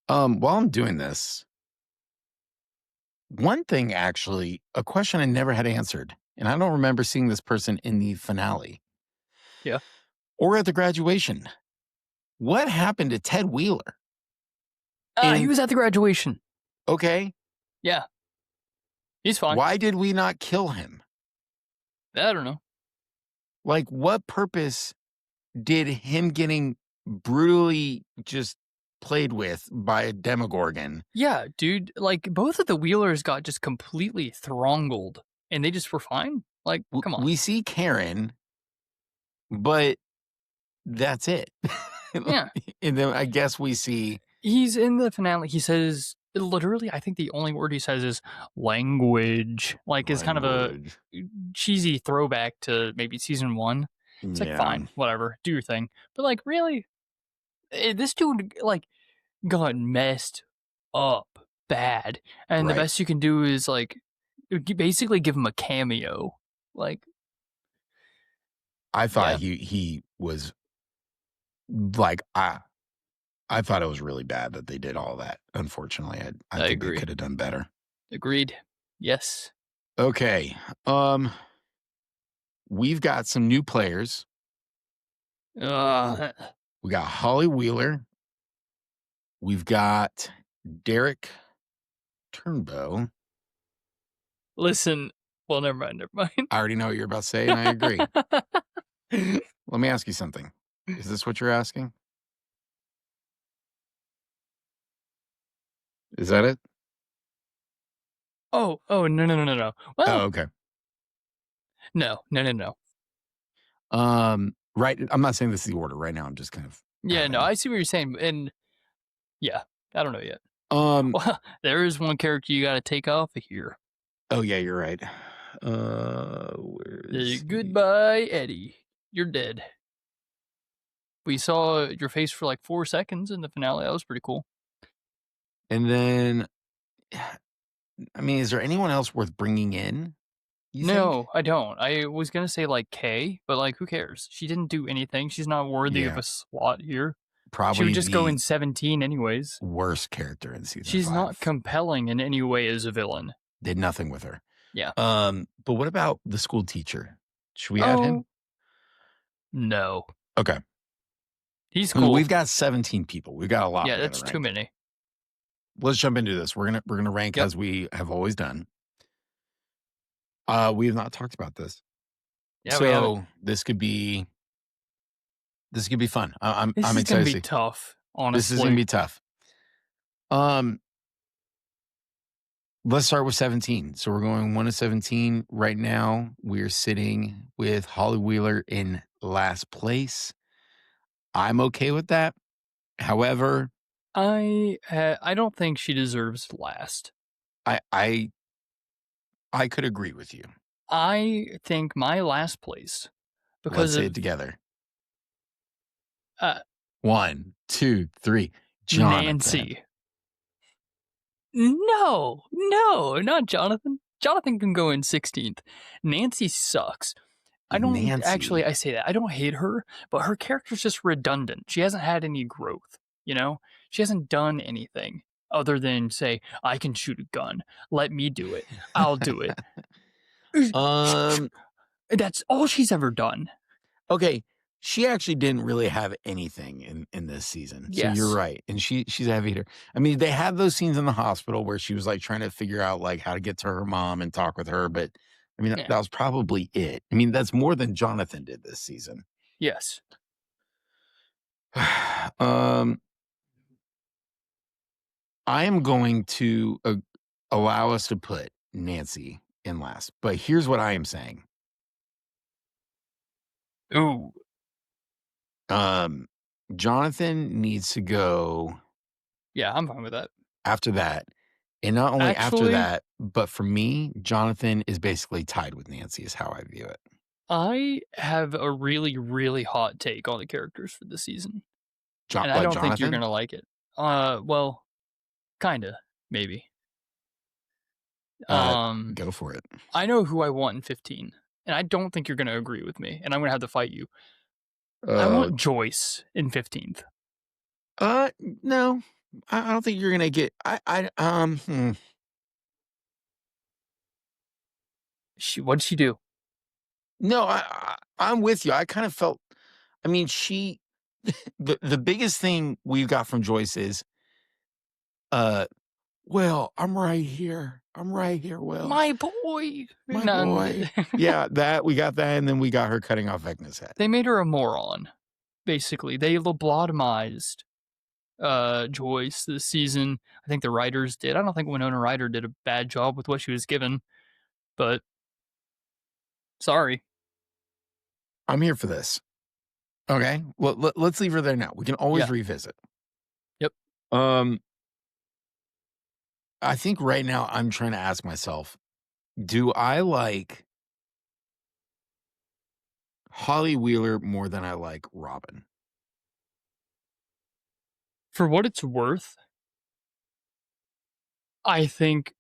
While I'm doing this, one thing actually, a question I never had answered, and I don't remember seeing this person in the finale Yeah. or at the graduation. What happened to Ted Wheeler? He In was at the graduation. okay, Yeah, he's fine. why did we not kill him? I don't know. Like, what purpose did him getting brutally just played with by a Demogorgon? Yeah, dude, like, both of the Wheelers got just completely throttled, and they just were fine. Like, come on. We see Karen, but that's it. Yeah. And then I guess we see He's in the finale, he says literally, I think the only word he says is language, like, is kind of a language. cheesy throwback to maybe season 1. It's like, Yeah, fine, whatever, do your thing. But, like, really? This dude, like, got messed up bad, and the right. best you can do is, like, basically give him a cameo. Like, I thought yeah, he was like I thought it was really bad that they did all that. Unfortunately, I I think they agree. could have done better. Agreed. Yes. Okay. We've got some new players. Uh, We got Holly Wheeler. We've got Derek Turnbow. listen. Well, never mind. Never mind. I already know what you're about to say, and I agree. Let me ask you something. Is this what you're asking? Is that it? Oh, no, no, no, no, no. Oh, Well, okay. no, no, no, no. Right. I'm not saying this is the order right now. I'm just kind of Yeah, no, having. I see what you're saying, and yeah, I don't know yet. Um. Well, there is one character you got to take off of here. Oh yeah, you're right. Where is he? Goodbye, Eddie. You're dead. We saw your face for like 4 seconds in the finale. That was pretty cool. And then, I mean, is there anyone else worth bringing in? You think? No, I don't. I was gonna say like Kay, but like who cares? She didn't do anything. She's not worthy of Yeah, a slot here. She would probably just go the in 17 anyways. worst character in season She's not 5. compelling in any way as a villain. Did nothing with her. Yeah. But what about the school teacher? Should we add Oh, him? No. Okay. He's I mean, we've cool. got 17 people. We've got a lot Yeah, we got to that's too rank. many. Let's jump into this. We're gonna rank Yep. as we have always done. We have not talked about this, Yeah, we haven't. so this could be fun. This I'm is gonna excited to be see. tough, This is gonna honestly. be tough. Um, let's start with 17. So we're going 1 to 17 right now. We're sitting with Holly Wheeler in last place. I'm okay with that. However, I don't think she deserves last. I could agree with you. I think my last place Let's because say it of together. uh, 1, 2, 3. Jonathan. Nancy. No, no, not Jonathan. Jonathan can go in 16th. Nancy sucks. I don't actually, Nancy. I say that. I don't hate her, but her character's just redundant. She hasn't had any growth, you know? She hasn't done anything other than say, I can shoot a gun. Let me do it. I'll do it. Um, That's all she's ever done. okay. She actually didn't really have anything in this season. So you're Yes. right. And she's a heavy hitter. I mean, they had those scenes in the hospital where she was like trying to figure out like how to get to her mom and talk with her, but I mean Yeah. that was probably it. I mean, that's more than Jonathan did this season. Yes. um I am going to allow us to put Nancy in last. But here's what I am saying. Ooh. Um Jonathan needs to go Yeah, I'm fine with that. after that. And not only after Actually, that, but for me, Jonathan is basically tied with Nancy is how I view it. I have a really, really hot take on the characters for this season, and I What, don't think you're Jonathan? gonna like it. Well, kinda, maybe. Uh, Um, go for it. I know who I want in 15, and I don't think you're gonna agree with me, and I'm gonna have to fight you. I Uh, want Joyce in 15th. no, I don't think you're gonna get. What'd she do? No, I'm with you. I kind of felt. I mean, the biggest thing we got from Joyce is, uh, well, I'm right here. I'm right here. Will, My boy. my None. boy. Yeah, that we got that, and then we got her cutting off Vecna's head. They made her a moron. Basically, they lobotomized Joyce this season. I think the writers did. I don't think Winona Ryder did a bad job with what she was given, but sorry. I'm here for this. Okay, well, let's leave her there now. We can always Yeah. revisit. Yep. Um, I think right now I'm trying to ask myself, do I like Holly Wheeler more than I like Robin? For what it's worth, I think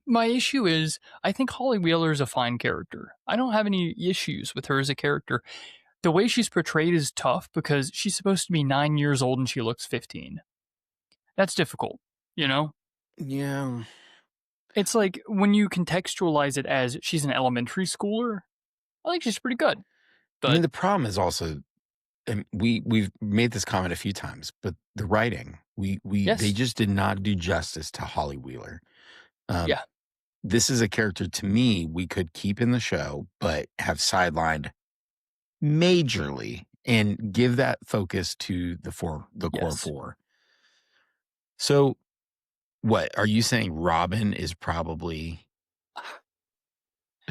my issue is I think Holly Wheeler is a fine character. I don't have any issues with her as a character. The way she's portrayed is tough because she's supposed to be 9 years old and she looks 15. That's difficult, you know? Yeah. It's like when you contextualize it as she's an elementary schooler, I think she's pretty good. I mean, But the problem is also, and we've made this comment a few times, but the writing, they yes, just did not do justice to Holly Wheeler. Um, yeah, this is a character to me we could keep in the show, but have sidelined majorly and give that focus to the core yes. four. So, what are you saying? Robin is probably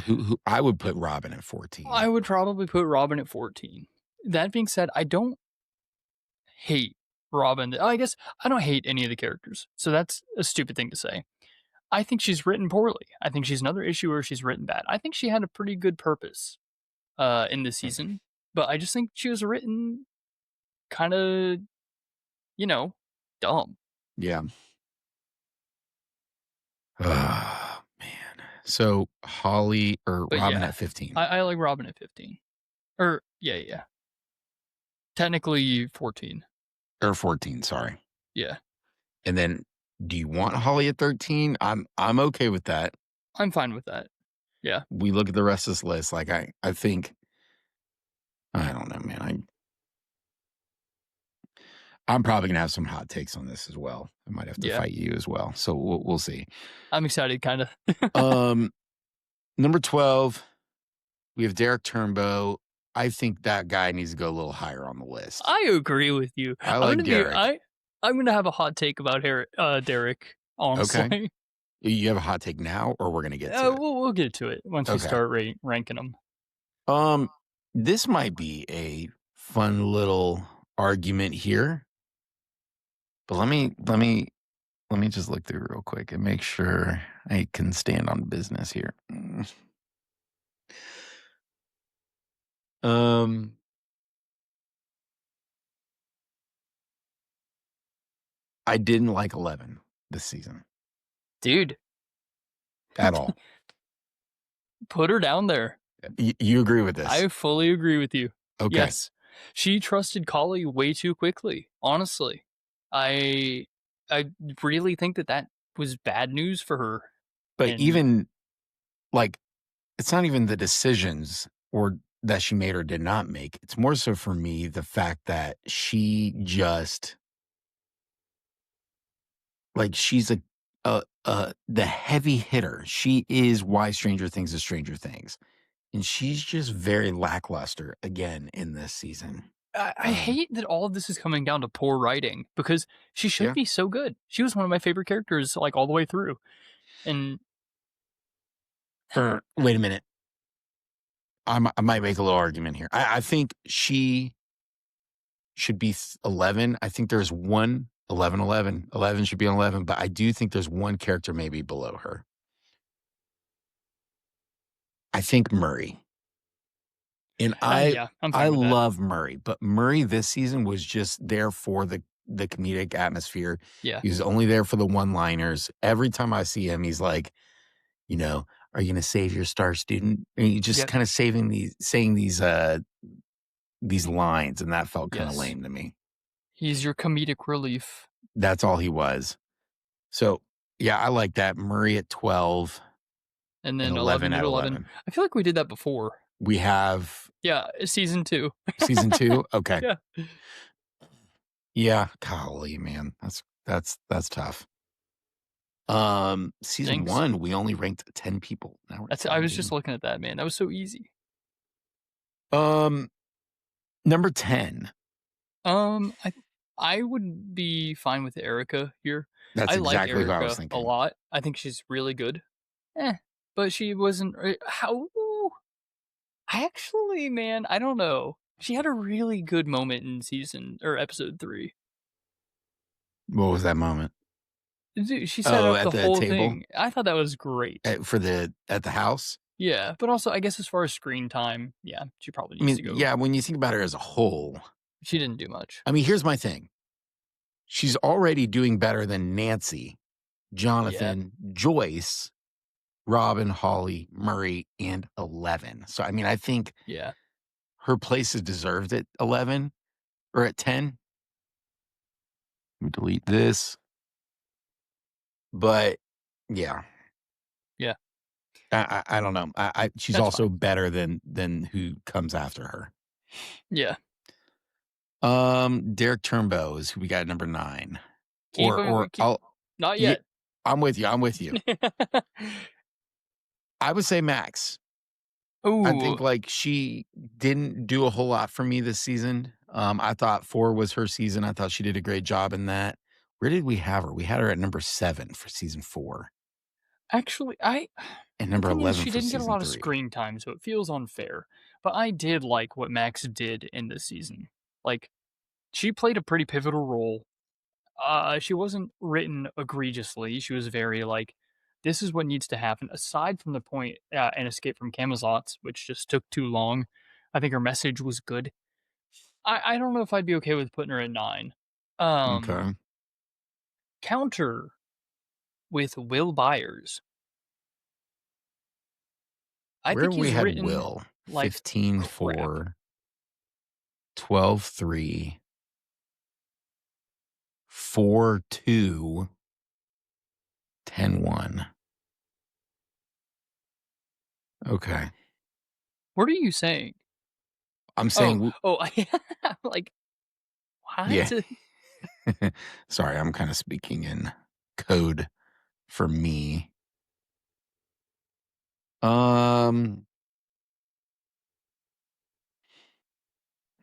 who I would put Robin at 14. I would probably put Robin at 14. That being said, I don't hate Robin. I guess I don't hate any of the characters. So that's a stupid thing to say. I think she's written poorly. I think she's another issue where she's written bad. I think she had a pretty good purpose in this season, but I just think she was written kind of, dumb. Yeah. Oh, man. So Holly or But Robin yeah, at 15 I like Robin at 15. Or, yeah. Technically 14. or 14, sorry. Yeah, And then do you want Holly at 13? I'm okay with that. I'm fine with that. Yeah. We look at the rest of this list. Like I think I don't know, man. I'm probably gonna have some hot takes on this as well. I might have to Yeah. fight you as well. So we'll see. I'm excited, kind of. Um, number 12, we have Derek Turnbow. I think that guy needs to go a little higher on the list. I agree with you. I like Derek. I'm gonna have a hot take about Derek. Okay. Honestly, You have a hot take now, or we're gonna get to it? we'll get to it once we Okay. start ranking them. Um, this might be a fun little argument here, but let me just look through real quick and make sure I can stand on business here. Um, I didn't like 11 this season Dude, at all. put her down there. You agree with this? I fully agree with you. Okay. Yes, she trusted Collie way too quickly. Honestly, I I really think that was bad news for her. But And even like, it's not even the decisions or that she made or did not make. It's more so for me the fact that she just like she's the heavy hitter. She is why Stranger Things is Stranger Things. And she's just very lackluster again in this season. I hate that all of this is coming down to poor writing because she should Yeah. be so good. She was one of my favorite characters, like all the way through. And Wait a minute. I might make a little argument here. I think she should be 11. I think there's one 11, 11. 11 should be on 11, but I do think there's one character maybe below her. I think Murray. And yeah, I'm I fine with that. love Murray, but Murray this season was just there for the comedic atmosphere. Yeah. He was only there for the one-liners. Every time I see him, he's like, are you gonna save your star student? And you just Yep. kind of saying these lines, and that felt kind of Yes. lame to me. He's your comedic relief. That's all he was. So yeah, I like that. Murray at 12 And and then 11 11 at to 11. 11. I feel like we did that before. We have Yeah, season 2. season 2. Okay. Yeah. Yeah. Golly, man. That's tough. Season Thanks. 1, we only ranked 10 people. Now we're at I was 17. just looking at that, man. That was so easy. Number 10. I would be fine with Erica here. That's I like exactly what I was Erica a thinking. lot. I think she's really good. But she wasn't how I actually, man, I don't know. She had a really good moment in season or episode 3. What was that moment? Dude, she set up at the the whole table? thing. I thought that was great. At the house? Yeah, but also I guess as far as screen time, yeah, she probably I needs mean, to go. yeah, when you think about her as a whole, She didn't do much. I mean, here's my thing. She's already doing better than Nancy, Jonathan, Joyce, Robin, Holly, Murray, and 11. So, I mean, I think Yeah. her place is deserved at 11 or at 10. Let me delete this. But yeah. Yeah. I don't know. She's That's also better than who comes after her. Yeah. Derek Turnbow is who we got at number 9. Not yet. I'm with you. I would say Max. Ooh. I think like she didn't do a whole lot for me this season. I thought 4 was her season. I thought she did a great job in that. Where did we have her? We had her at number 7 for season 4. Actually, And number the thing is, 11 she for didn't get a season lot of 3. screen time, so it feels unfair. But I did like what Max did in this season. Like, she played a pretty pivotal role. She wasn't written egregiously. She was very like, this is what needs to happen. Aside from the point in Escape from Camelot, which just took too long, I think her message was good. I don't know if I'd be okay with putting her at 9. Okay. Counter with Will Byers. I Where think we he's had written Will, like 15 crap. 4, 12 3, 4 2, 10 1. Okay. What are you saying? I'm Oh, saying oh, I'm like, yeah. what? Sorry, I'm kinda speaking in code for me. Um,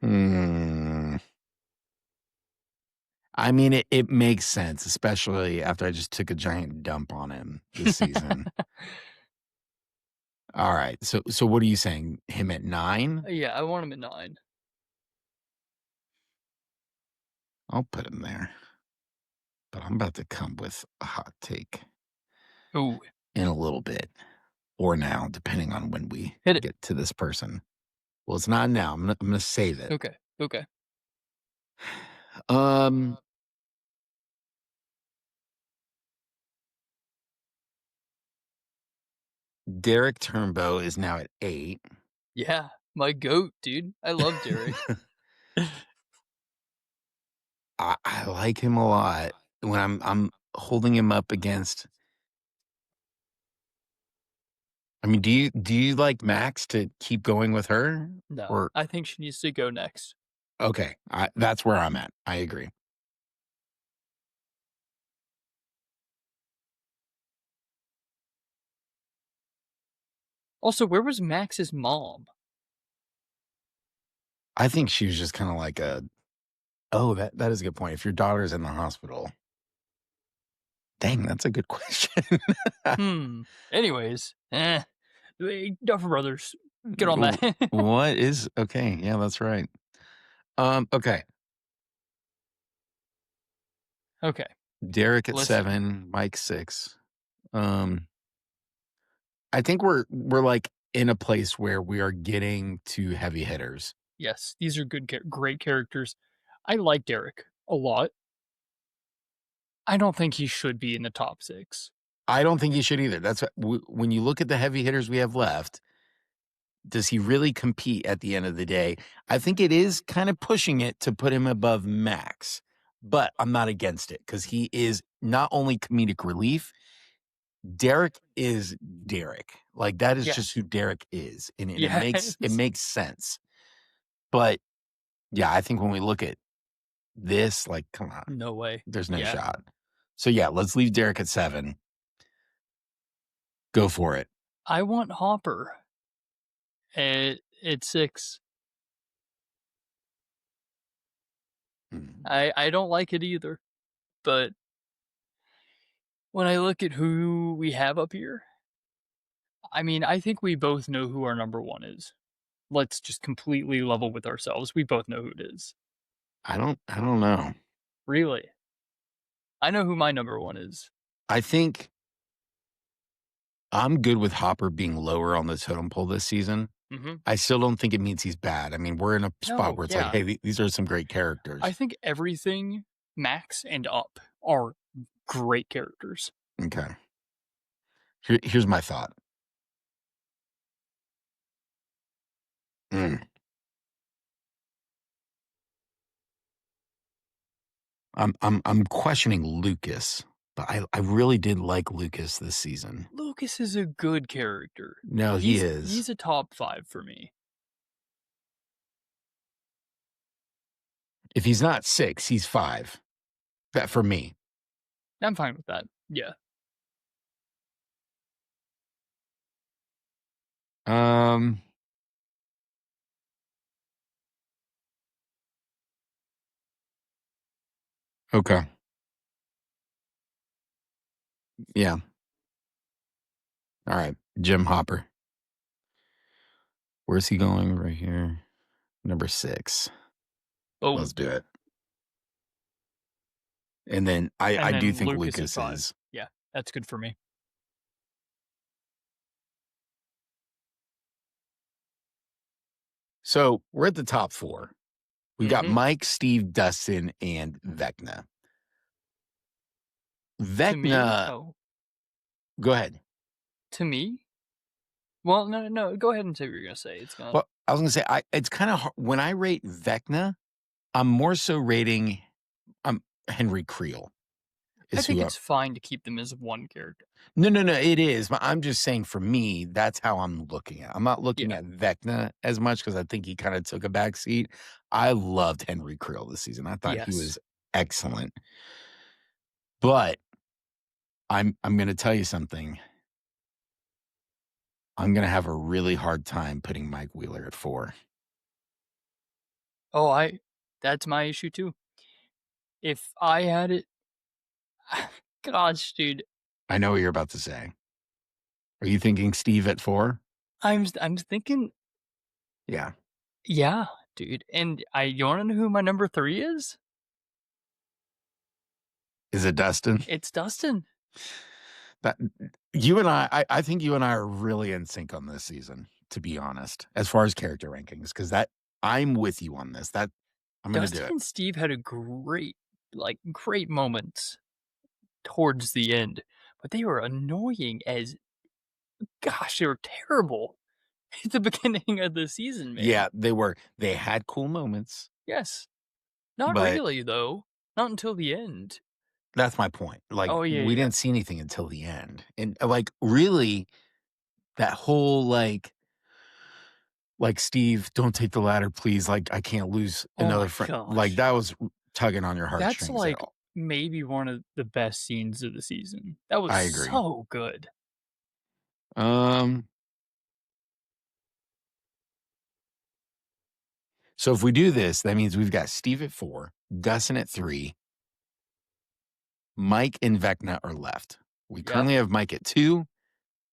hmm. I mean, it makes sense, especially after I just took a giant dump on him this season. Alright, so what are you saying? Him at 9? Yeah, I want him at 9. I'll put him there, but I'm about to come with a hot take Ooh, in a little bit, or now, depending on when we hit it. get to this person. Well, it's not now, I'm gonna save it. Okay, okay. Um, Derek Turnbow is now at 8. Yeah, my goat, dude. I love Derek. I like him a lot when I'm holding him up against I mean, do you like Max to keep going with her? No, Or I think she needs to go next. okay, that's where I'm at. I agree. Also, where was Max's mom? I think she was just kinda like a oh, that is a good point. If your daughter's in the hospital dang, that's a good question. Hmm. Anyways, Duffer Brothers, get on W that. what is okay, yeah, that's right. Okay, Okay, Derek at let's see. 7, Mike 6. Um, I think we're, like, in a place where we are getting to heavy hitters. Yes, these are great characters. I like Derek a lot. I don't think he should be in the top 6. I don't think he should either. That's what when you look at the heavy hitters we have left, does he really compete at the end of the day? I think it is kind of pushing it to put him above Max, but I'm not against it because he is not only comedic relief, Derek is Derek. Like that is just Yes. who Derek is, and it makes it Yes. makes sense. But yeah, I think when we look at this, like, come on, No way. there's no Yeah. shot. So yeah, let's leave Derek at 7. Go for it. I want Hopper at 6. Mm. I don't like it either, but when I look at who we have up here, I mean, I think we both know who our number 1 is. Let's just completely level with ourselves. We both know who it is. I don't know. Really. I know who my number 1 is. I think I'm good with Hopper being lower on the totem pole this season. Mhm. I still don't think it means he's bad. I mean, we're in a spot No, where it's like, yeah. hey, these are some great I characters. think everything Max and up are great characters. Okay. Here's my thought. Mm. I'm questioning Lucas, but I really did like Lucas this season. Lucas is a good character. No, he is. He's a top 5 for me. If he's not 6, he's 5. That for me. I'm fine with that. Yeah. Um, okay. Yeah. All right. Jim Hopper. Where's he going? Right here. Number 6. Boom. Let's do it. And then I And do then think Lucas at Lucas 5. is. Yeah, that's good for me. So we're at the top 4. We've got Mhm. Mike, Steve, Dustin, and Vecna. To me? Vecna, Oh, go ahead. to me? Well, no, no, no. Go ahead and say what you're gonna say. It's not. Well, I was gonna say it's kind of when I rate Vecna, I'm more so rating Henry Creel I is think who it's fine to keep them as one character. No, it is, but I'm just saying for me, that's how I'm looking at it. I'm not looking Yeah. at Vecna as much because I think he kinda took a back seat. I loved Henry Creel this season. I thought he Yes. was excellent. But I'm gonna tell you something. I'm gonna have a really hard time putting Mike Wheeler at 4. Oh, I that's my issue too. If I had it gosh, dude, I know what you're about to say. Are you thinking Steve at 4? I'm thinking, Yeah. yeah, dude, and you wanna know who my number 3 is? Is it Dustin? It's Dustin. That you and I think you and I are really in sync on this season, to be honest, as far as character rankings, because that I'm with you on this. That I'm gonna do Dustin it. and Steve had a great, like, great moments towards the end, but they were annoying as gosh, they were terrible at the beginning of the season, man. Yeah, they had cool moments, Yes. Not but really, though. Not until the end. that's my point. Like, Oh, yeah, we yeah. didn't see anything until the end. And, like, really, that whole, "Steve, don't take the ladder, please, like, I can't lose Oh another my friend." Like, gosh. that was tugging on your That's, heartstrings at like, all. maybe one of the best scenes of the season. That was I agree. so good. Um, so if we do this, that means we've got Steve at 4, Dustin at 3, Mike and Vecna are left. We Yeah. currently have Mike at 2.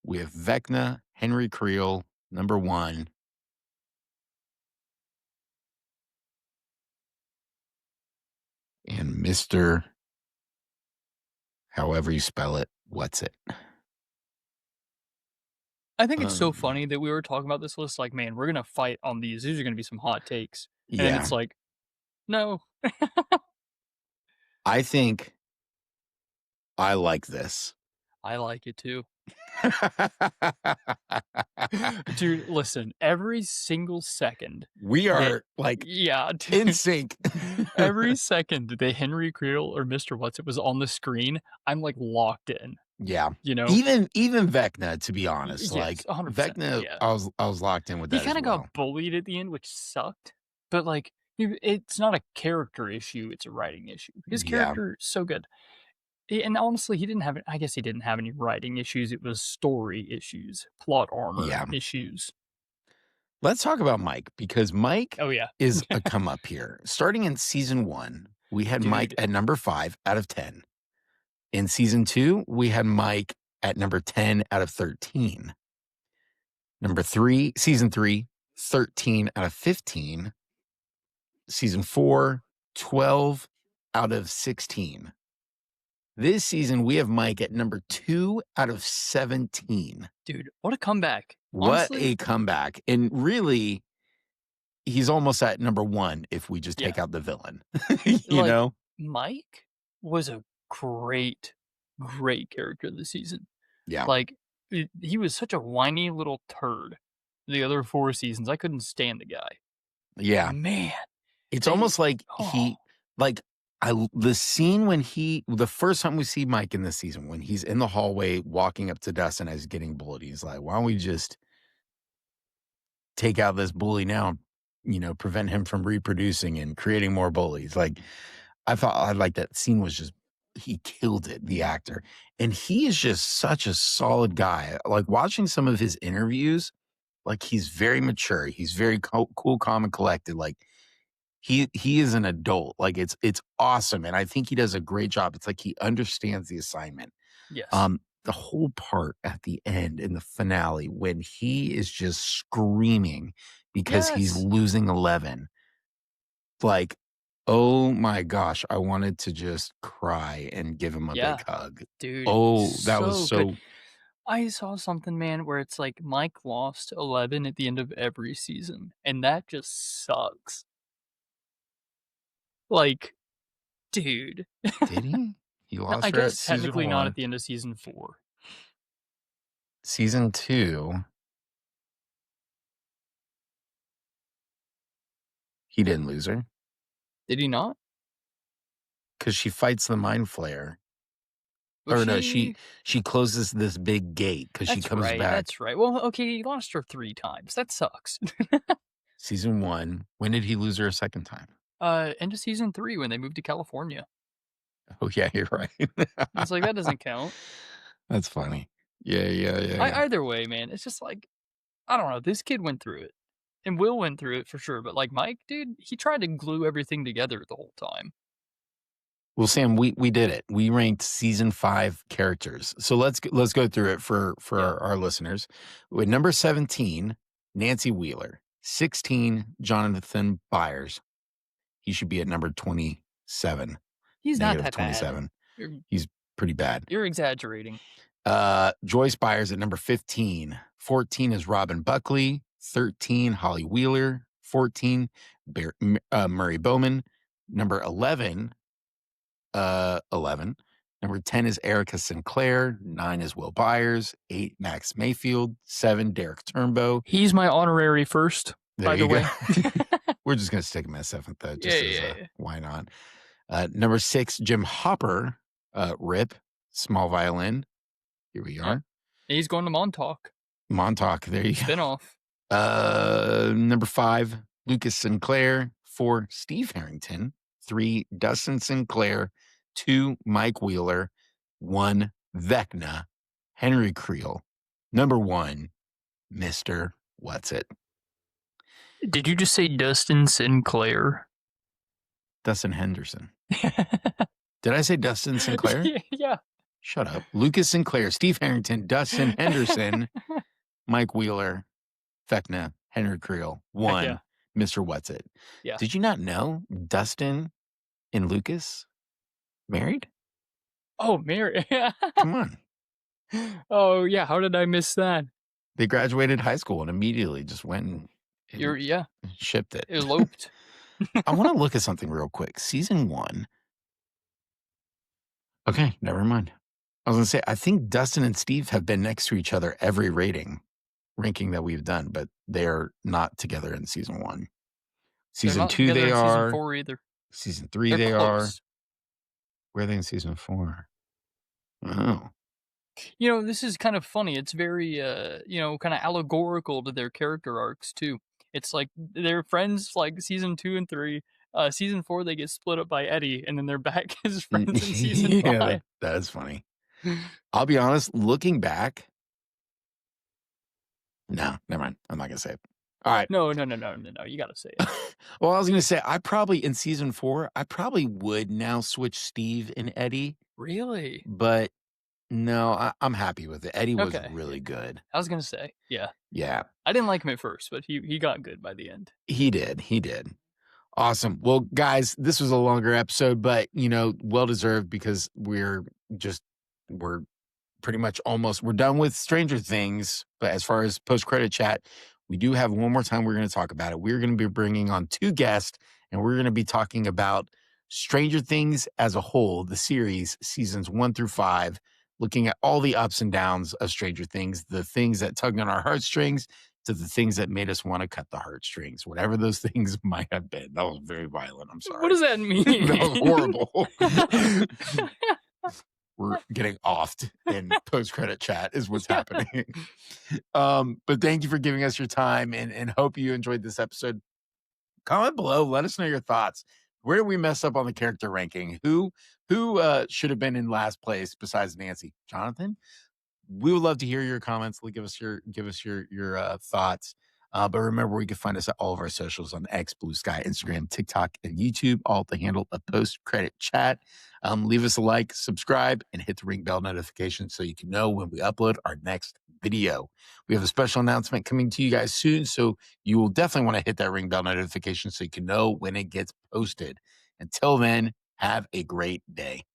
We have Vecna, Henry Creel, number 1, and Mr. however you spell it, what's it? I think it's so Um, funny that we were talking about this list, like, "Man, we're gonna fight on these. These are gonna be some hot takes." And then it's yeah, like, "No." I think I like this. I like it too. Dude, listen, every single second We that are, like, yeah, in dude. sync. Every second that Henry Creel or Mr. What's-It was on the screen, I'm, like, locked in, Yeah. you know? Even Vecna, to be honest, Yes, like, 100%, Vecna, yeah. I was locked in with He that as kinda got well. bullied at the end, which sucked, but, like, it's not a character issue, it's a writing issue. His Yeah, character is so good. And honestly, he didn't have I guess he didn't have any writing issues, it was story issues, plot armor yeah. issues. Let's talk about Mike because Mike Oh, yeah. is a come up here. Starting in season 1, we had Mike Dude, at number 5 out of 10. In season 2, we had Mike at number 10 out of 13. Season 3, 13 out of 15. Season 4, 12 out of 16. This season, we have Mike at number 2 out of 17. dude, what a comeback. What Honestly, a comeback. And really, he's almost at number 1 if we just take yeah. out the villain, you Like, know? Mike was a great, great character this season. Yeah. Like, he was such a whiny little turd the other 4 seasons, I couldn't stand the guy. But Yeah. man, It's they almost like oh, like, the scene when the first time we see Mike in this season, when he's in the hallway walking up to Dustin as he's getting bullied, he's like, "Why don't we just take out this bully now, prevent him from reproducing and creating more bullies." Like, I like that scene was just he killed it, the actor. And he is just such a solid guy. Like, watching some of his interviews, like, he's very mature. He's very cool, calm, and collected. Like, he is an adult. Like, it's awesome, and I think he does a great job. It's like he understands the assignment. yes. The whole part at the end in the finale when he is just screaming because he's Yes. losing 11, like, oh my gosh, I wanted to just cry and give him a Yeah. big hug. Dude, Oh, that was so good. so I saw something, man, where it's like Mike lost 11 at the end of every season, and that just sucks. Like, dude. did he? He No, I lost her at guess season technically not 1. at the end of season 4. Season 2, he didn't lose her Did he not? because she fights the mind flayer. Was Or no, she? she closes this big gate because she That's comes right. back. That's right. Well, okay, he lost her 3 times. That sucks. Season 1. When did he lose her a second time? End of season 3 when they moved to California. Oh, yeah, you're right. It's like, that doesn't count. That's funny. Yeah, yeah, yeah, yeah. Either way, man, it's just like, I don't know, this kid went through it, and Will went through it for sure, but, like, Mike, dude, he tried to glue everything together the whole time. Well, Sam, we did it. We ranked season 5 characters. So let's go through it for Yeah. our listeners. With number 17, Nancy Wheeler. 16, Jonathan Byers. He should be at number 27. He's not Negative that bad. 27. You're He's pretty bad. you're exaggerating. Joyce Byers at number 15. 14 is Robin Buckley. 13, Holly Wheeler. 14, Murray Bowman. Number 11. 11. Number 10 is Erica Sinclair. 9 is Will Byers. 8, Max Mayfield. 7, Derek Turnbow. He's my honorary first, There by the you way. go. We're just going to stick him at 7th, though. Just Yeah. why not? Number 6, Jim Hopper. Rip, small violin. Here we Yeah. are. He's going to Montauk. Montauk. There you go. Spinoff. Number 5, Lucas Sinclair. 4, Steve Harrington. 3, Dustin Sinclair. 2, Mike Wheeler. 1, Vecna. Henry Creel. Number 1, Mr. What's It? Did you just say Dustin Sinclair? Dustin Henderson. Did I say Dustin Sinclair? Yeah. Shut up. Lucas Sinclair, Steve Harrington, Dustin Henderson, Mike Wheeler, Vecna, Henry Creel. 1, yeah. Mr. What's It? Yeah. Did you not know Dustin and Lucas married? Oh, Mary. Come on. Oh, yeah. How did I miss that? They graduated high school and immediately just went and Yeah. shipped it. Eloped. I want to look at something real quick. Season 1. Okay, never mind. I was going to say, I think Dustin and Steve have been next to each other every ranking that we've done, but they're not together in season 1. Season 2, they are. Season 4 either. Season 3, They're they close. are. Where are they in season 4? Oh. You know, this is kind of funny. It's very, kind of allegorical to their character arcs, too. It's like they're friends like season 2 and 3. Season 4, they get split up by Eddie, and then they're back as friends in season 5. That is funny. I'll be honest, looking back. No, never mind. I'm not going to say it. All right. No. You got to say it. Well, I was going to say, I probably in season 4, I probably would now switch Steve and Eddie. Really? But no, I'm happy with it. Eddie was Okay. really good. I was going to say, yeah. Yeah. I didn't like him at first, but he got good by the end. He did. Awesome. Well, guys, this was a longer episode, but, well-deserved because we're pretty much we're done with Stranger Things. But as far as post-credit chat, we do have one more time we're going to talk about it. We're going to be bringing on 2 guests, and we're going to be talking about Stranger Things as a whole, the series, seasons 1 through 5, looking at all the ups and downs of Stranger Things, the things that tugged on our heartstrings to the things that made us want to cut the heartstrings, whatever those things might have been. That was very violent. I'm sorry. What does that mean? That was horrible. We're getting offed in post-credit chat is what's happening. But thank you for giving us your time and hope you enjoyed this episode. Comment below. Let us know your thoughts. Where did we mess up on the character ranking? Who should have been in last place besides Nancy? Jonathan? We would love to hear your comments. Give us your thoughts. But remember, you can find us at all of our socials on X, BlueSky, Instagram, TikTok, and YouTube, all at the handle of Post Credit Chat. Leave us a like, subscribe, and hit the ring bell notification so you can know when we upload our next video. We have a special announcement coming to you guys soon, so you will definitely want to hit that ring bell notification so you can know when it gets posted. Until then, have a great day.